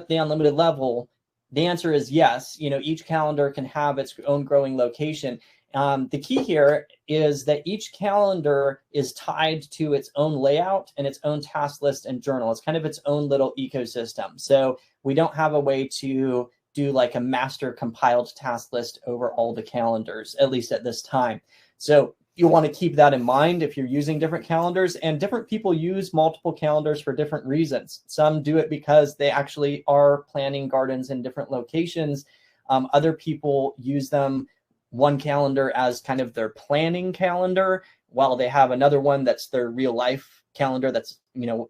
S1: unlimited level, the answer is yes. Each calendar can have its own growing location. The key here is that each calendar is tied to its own layout and its own task list and journal. It's kind of its own little ecosystem. So we don't have a way to do like a master compiled task list over all the calendars, at least at this time. So you want to keep that in mind if you're using different calendars, and different people use multiple calendars for different reasons. Some do it because they actually are planting gardens in different locations. Other people use them one calendar as kind of their planning calendar, while they have another one that's their real life calendar. That's,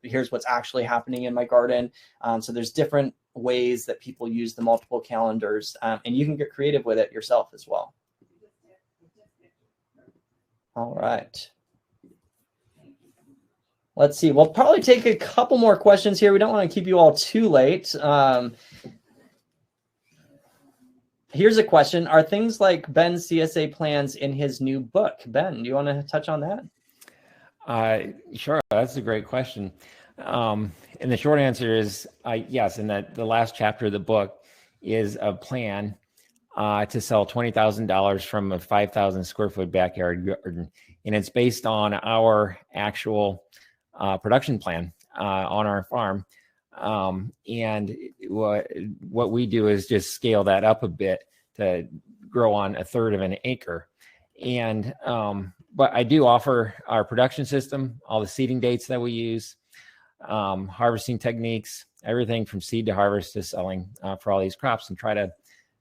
S1: here's what's actually happening in my garden. So there's different ways that people use the multiple calendars, and you can get creative with it yourself as well. All right. Let's see. We'll probably take a couple more questions here. We don't want to keep you all too late. Here's a question. Are things like Ben's CSA plans in his new book? Ben, do you want to touch on that?
S3: Sure. That's a great question. And the short answer is yes. And that the last chapter of the book is a plan to sell $20,000 from a 5,000 square foot backyard garden. And it's based on our actual production plan on our farm. And what we do is just scale that up a bit to grow on a third of an acre. And but I do offer our production system, all the seeding dates that we use, harvesting techniques, everything from seed to harvest to selling for all these crops, and try to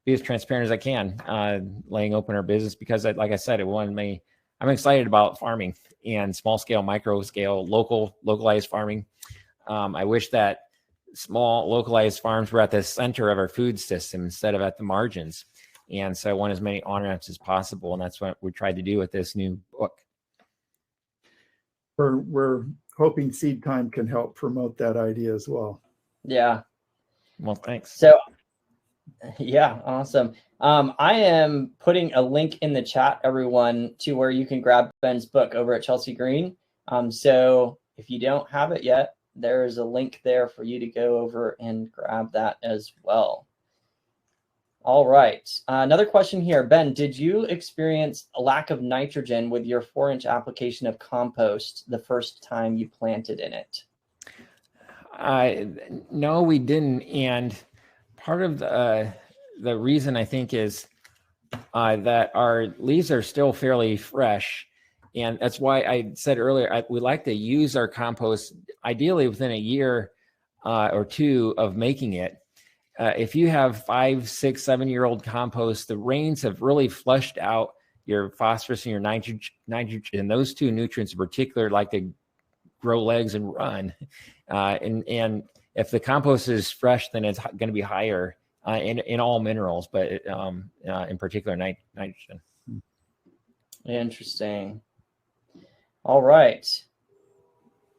S3: be as transparent as I can, laying open our business because, like I said, I'm excited about farming and small scale, micro scale, localized farming. I wish that small localized farms were at the center of our food system instead of at the margins. And so I want as many on-ramps as possible. And that's what we tried to do with this new book.
S2: We're hoping Seed Time can help promote that idea as well.
S1: Yeah.
S3: Well, thanks.
S1: So, yeah, awesome. I am putting a link in the chat, everyone, to where you can grab Ben's book over at Chelsea Green. So if you don't have it yet, there is a link there for you to go over and grab that as well. All right. Another question here. Ben, did you experience a lack of nitrogen with your 4-inch application of compost the first time you planted in it?
S3: No, we didn't. And part of the reason I think is that our leaves are still fairly fresh. And that's why I said earlier, we like to use our compost ideally within a year or two of making it. If you have 5, 6, 7-year-old compost, the rains have really flushed out your phosphorus and your nitrogen. Those two nutrients in particular like to grow legs and run. And if the compost is fresh, then it's going to be higher in all minerals, but in particular nitrogen.
S1: Interesting. All right.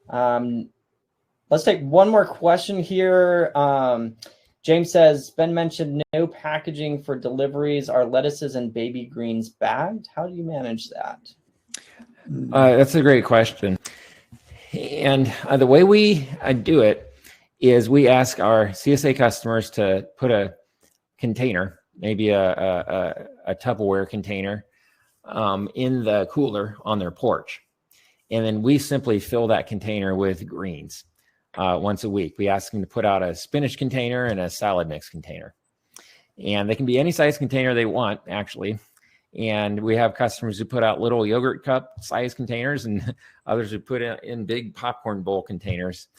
S1: Let's take one more question here. James says, Ben mentioned no packaging for deliveries. Are lettuces and baby greens bagged? How do you manage that?
S3: That's a great question. And the way we do it is we ask our CSA customers to put a container, maybe a Tupperware container, in the cooler on their porch. And then we simply fill that container with greens once a week. We ask them to put out a spinach container and a salad mix container. And they can be any size container they want, actually. And we have customers who put out little yogurt cup size containers and others who put in big popcorn bowl containers,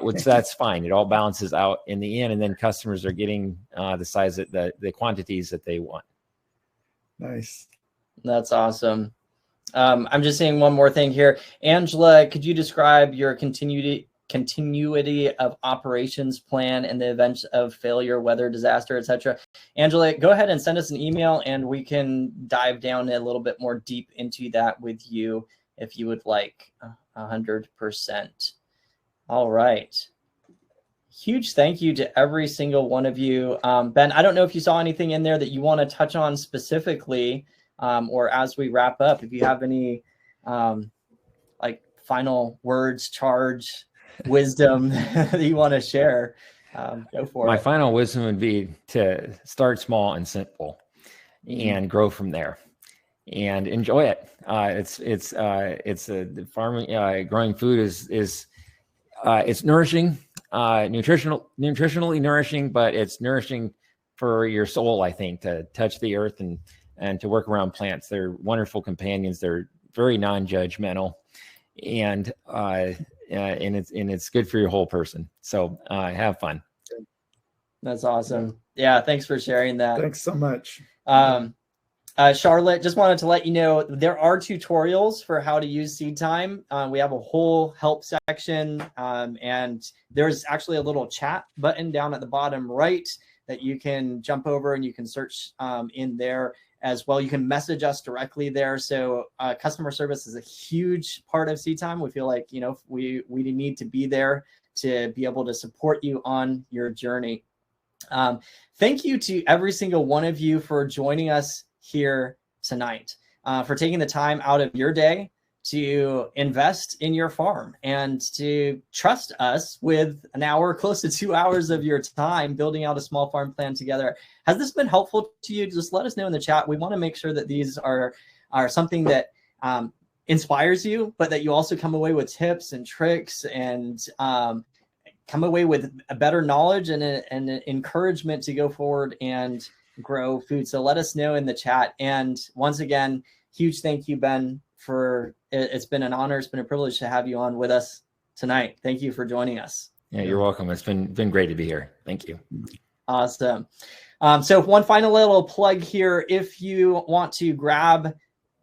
S3: which that's fine. It all balances out in the end. And then customers are getting the size, the quantities that they want.
S2: Nice.
S1: That's awesome. I'm just saying one more thing here. Angela, could you describe your continuity of operations plan in the event of failure, weather, disaster, etc.? Angela, go ahead and send us an email and we can dive down a little bit more deep into that with you if you would like. 100%. All right. Huge thank you to every single one of you. Ben, I don't know if you saw anything in there that you want to touch on specifically, or as we wrap up, if you have any like final words, charge, wisdom that you want to share, go for it.
S3: My final wisdom would be to start small and simple and grow from there and enjoy it. The farming, growing food is it's nourishing, nutritionally nourishing, but it's nourishing for your soul, I think, to touch the earth and to work around plants. They're wonderful companions. They're very non-judgmental, and it's good for your whole person. So have fun.
S1: That's awesome. Yeah, thanks for sharing that.
S2: Thanks so much.
S1: Charlotte, just wanted to let you know there are tutorials for how to use Seed Time. We have a whole help section, and there's actually a little chat button down at the bottom right that you can jump over and you can search in there as well. You can message us directly there. So customer service is a huge part of Seed Time. We feel like, we need to be there to be able to support you on your journey. Thank you to every single one of you for joining us here tonight, for taking the time out of your day to invest in your farm and to trust us with an hour, close to 2 hours of your time building out a small farm plan together. Has this been helpful to you? Just let us know in the chat. We want to make sure that these are something that inspires you, but that you also come away with tips and tricks and come away with a better knowledge and an encouragement to go forward and grow food. So let us know in the chat. And once again, huge thank you, Ben, for it's been an honor. It's been a privilege to have you on with us tonight. Thank you for joining us.
S3: Yeah, you're welcome. It's been great to be here. Thank you.
S1: Awesome. So one final little plug here. If you want to grab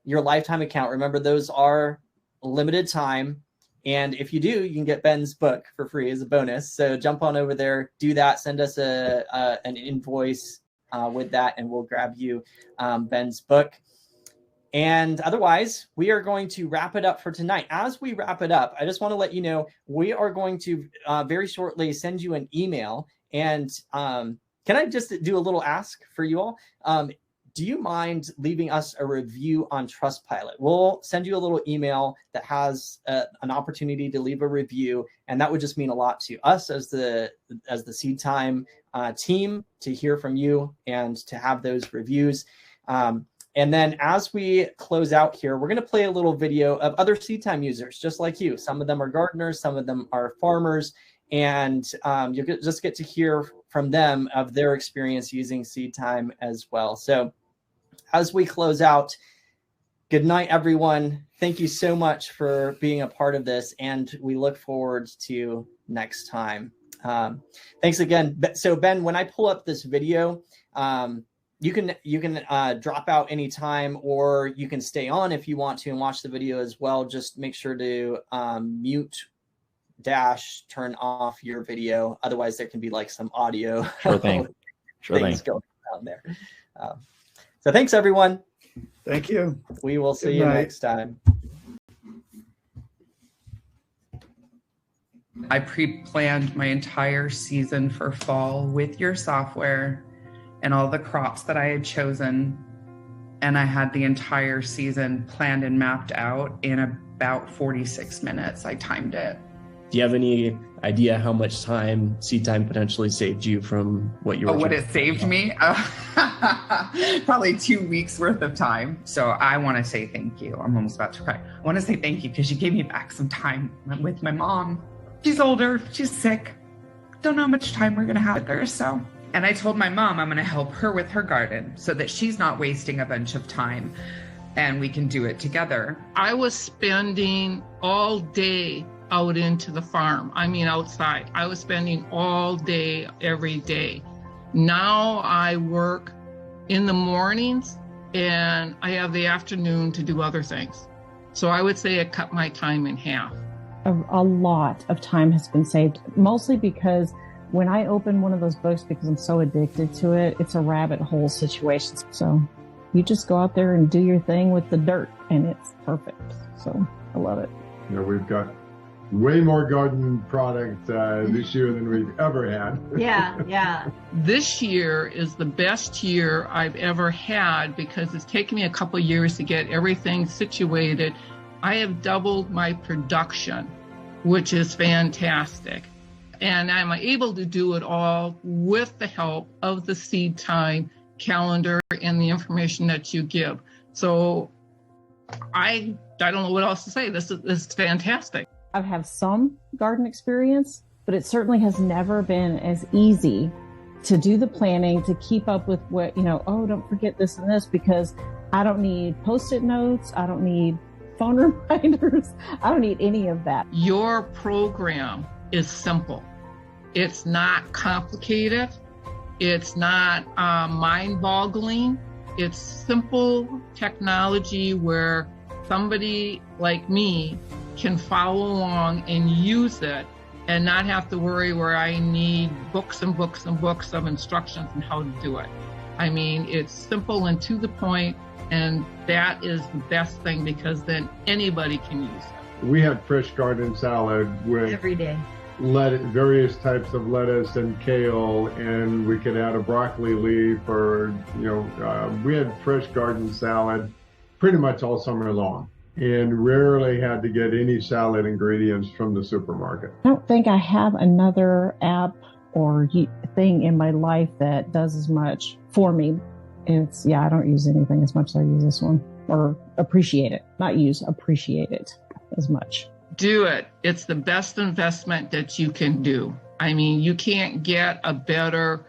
S1: your lifetime account, remember those are limited time. And if you do, you can get Ben's book for free as a bonus. So jump on over there, do that, send us an invoice with that, and we'll grab you Ben's book. And otherwise, we are going to wrap it up for tonight. As we wrap it up, I just want to let you know, we are going to very shortly send you an email. And can I just do a little ask for you all? Do you mind leaving us a review on Trustpilot? We'll send you a little email that has an opportunity to leave a review, and that would just mean a lot to us as the Seed Time team to hear from you and to have those reviews. And then as we close out here, we're going to play a little video of other Seed Time users, just like you. Some of them are gardeners, some of them are farmers, and you'll just get to hear from them of their experience using Seed Time as well. So as we close out, good night, everyone. Thank you so much for being a part of this, and we look forward to next time. Thanks again. So Ben, when I pull up this video, you can drop out anytime, or you can stay on if you want to and watch the video as well. Just make sure to mute -- turn off your video. Otherwise, there can be like some audio
S3: Sure thing.
S1: things going on there. So thanks, everyone.
S2: Thank you.
S1: We will see you next time.
S4: I pre-planned my entire season for fall with your software and all the crops that I had chosen. And I had the entire season planned and mapped out in about 46 minutes. I timed it.
S5: Do you have any idea how much time Seed Time potentially saved you from what you were
S4: what it saved me? Probably 2 weeks worth of time. So I want to say thank you. I'm almost about to cry. I want to say thank you because you gave me back some time with my mom. She's older. She's sick. Don't know how much time we're going to have with her. So, and I told my mom I'm going to help her with her garden so that she's not wasting a bunch of time and we can do it together.
S6: I was spending all day out into the farm. I mean, outside. I was spending all day, every day. Now I work in the mornings and I have the afternoon to do other things. So I would say it cut my time in half.
S7: A lot of time has been saved, mostly because when I open one of those books, because I'm so addicted to it, it's a rabbit hole situation. So you just go out there and do your thing with the dirt and it's perfect. So I love it.
S8: You know, we've got way more garden product this year than we've ever had.
S9: Yeah.
S6: This year is the best year I've ever had because it's taken me a couple of years to get everything situated. I have doubled my production, which is fantastic. And I'm able to do it all with the help of the Seed Time calendar and the information that you give. So I don't know what else to say. This is fantastic.
S7: I have some garden experience, but it certainly has never been as easy to do the planning, to keep up with what, don't forget this and this, because I don't need Post-it notes. I don't need phone reminders. I don't need any of that.
S6: Your program is simple. It's not complicated. It's not mind-boggling. It's simple technology where somebody like me can follow along and use it and not have to worry where I need books and books and books of instructions on how to do it. I mean, it's simple and to the point, and that is the best thing because then anybody can use it.
S8: We had fresh garden salad with
S9: every day.
S8: various types of lettuce and kale, and we could add a broccoli leaf, or we had fresh garden salad pretty much all summer long, and rarely had to get any salad ingredients from the supermarket.
S7: I don't think I have another app or thing in my life that does as much for me. I don't use anything as much as I use this one, or appreciate it. Not use, appreciate it as much.
S6: Do it. It's the best investment that you can do. I mean, you can't get a better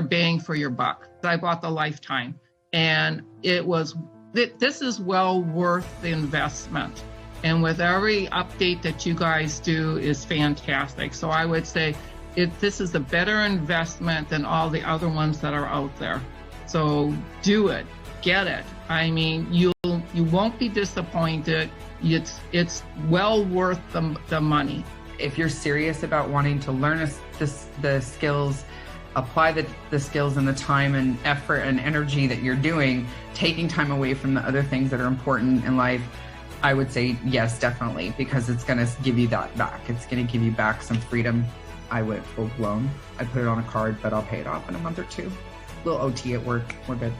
S6: bang for your buck. I bought the Lifetime, and this is well worth the investment. And with every update that you guys do is fantastic. So I would say this is a better investment than all the other ones that are out there. So do it, get it. I mean, you won't be disappointed. It's well worth the money.
S4: If you're serious about wanting to learn the skills, apply the skills and the time and effort and energy that you're doing, taking time away from the other things that are important in life, I would say yes, definitely, because it's going to give you that back. It's going to give you back some freedom. I went full blown. I put it on a card, but I'll pay it off in a month or two. A little OT at work. We're good.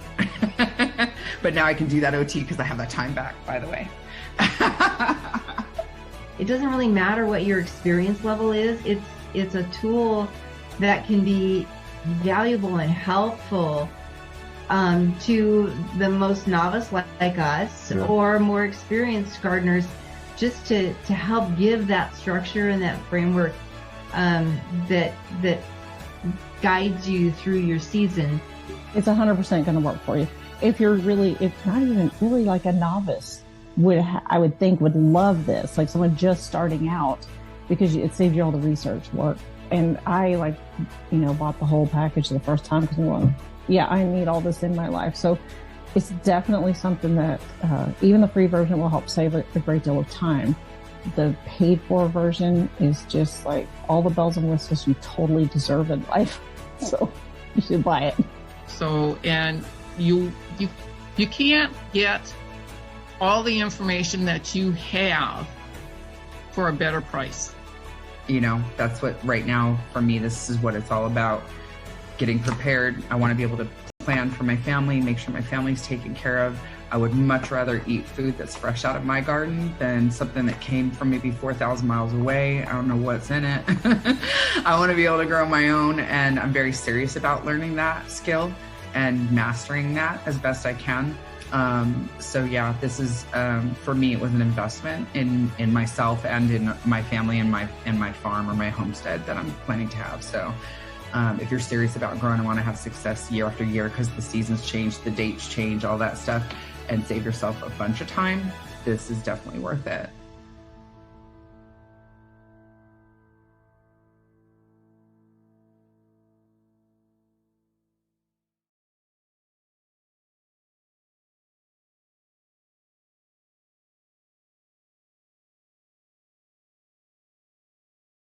S4: But now I can do that OT because I have that time back, by the way.
S9: It doesn't really matter what your experience level is. It's a tool that can be valuable and helpful to the most novice like us, or more experienced gardeners, just to help give that structure and that framework that guides you through your season.
S7: It's 100% going to work for you. If not even really like a novice, I would think would love this, like someone just starting out, because it saves you all the research work. And I bought the whole package the first time because I need all this in my life. So it's definitely something that even the free version will help save a great deal of time. The paid for version is just like all the bells and whistles you totally deserve in life. So you should buy it. So,
S6: and you can't get all the information that you have for a better price.
S4: That's what right now for me, this is what it's all about. Getting prepared. I want to be able to plan for my family, make sure my family's taken care of. I would much rather eat food that's fresh out of my garden than something that came from maybe 4,000 miles away. I don't know what's in it. I want to be able to grow my own, and I'm very serious about learning that skill and mastering that as best I can. This is, for me, it was an investment in myself and in my family and my farm or my homestead that I'm planning to have. So if you're serious about growing and want to have success year after year, because the seasons change, the dates change, all that stuff, and save yourself a bunch of time, this is definitely worth it.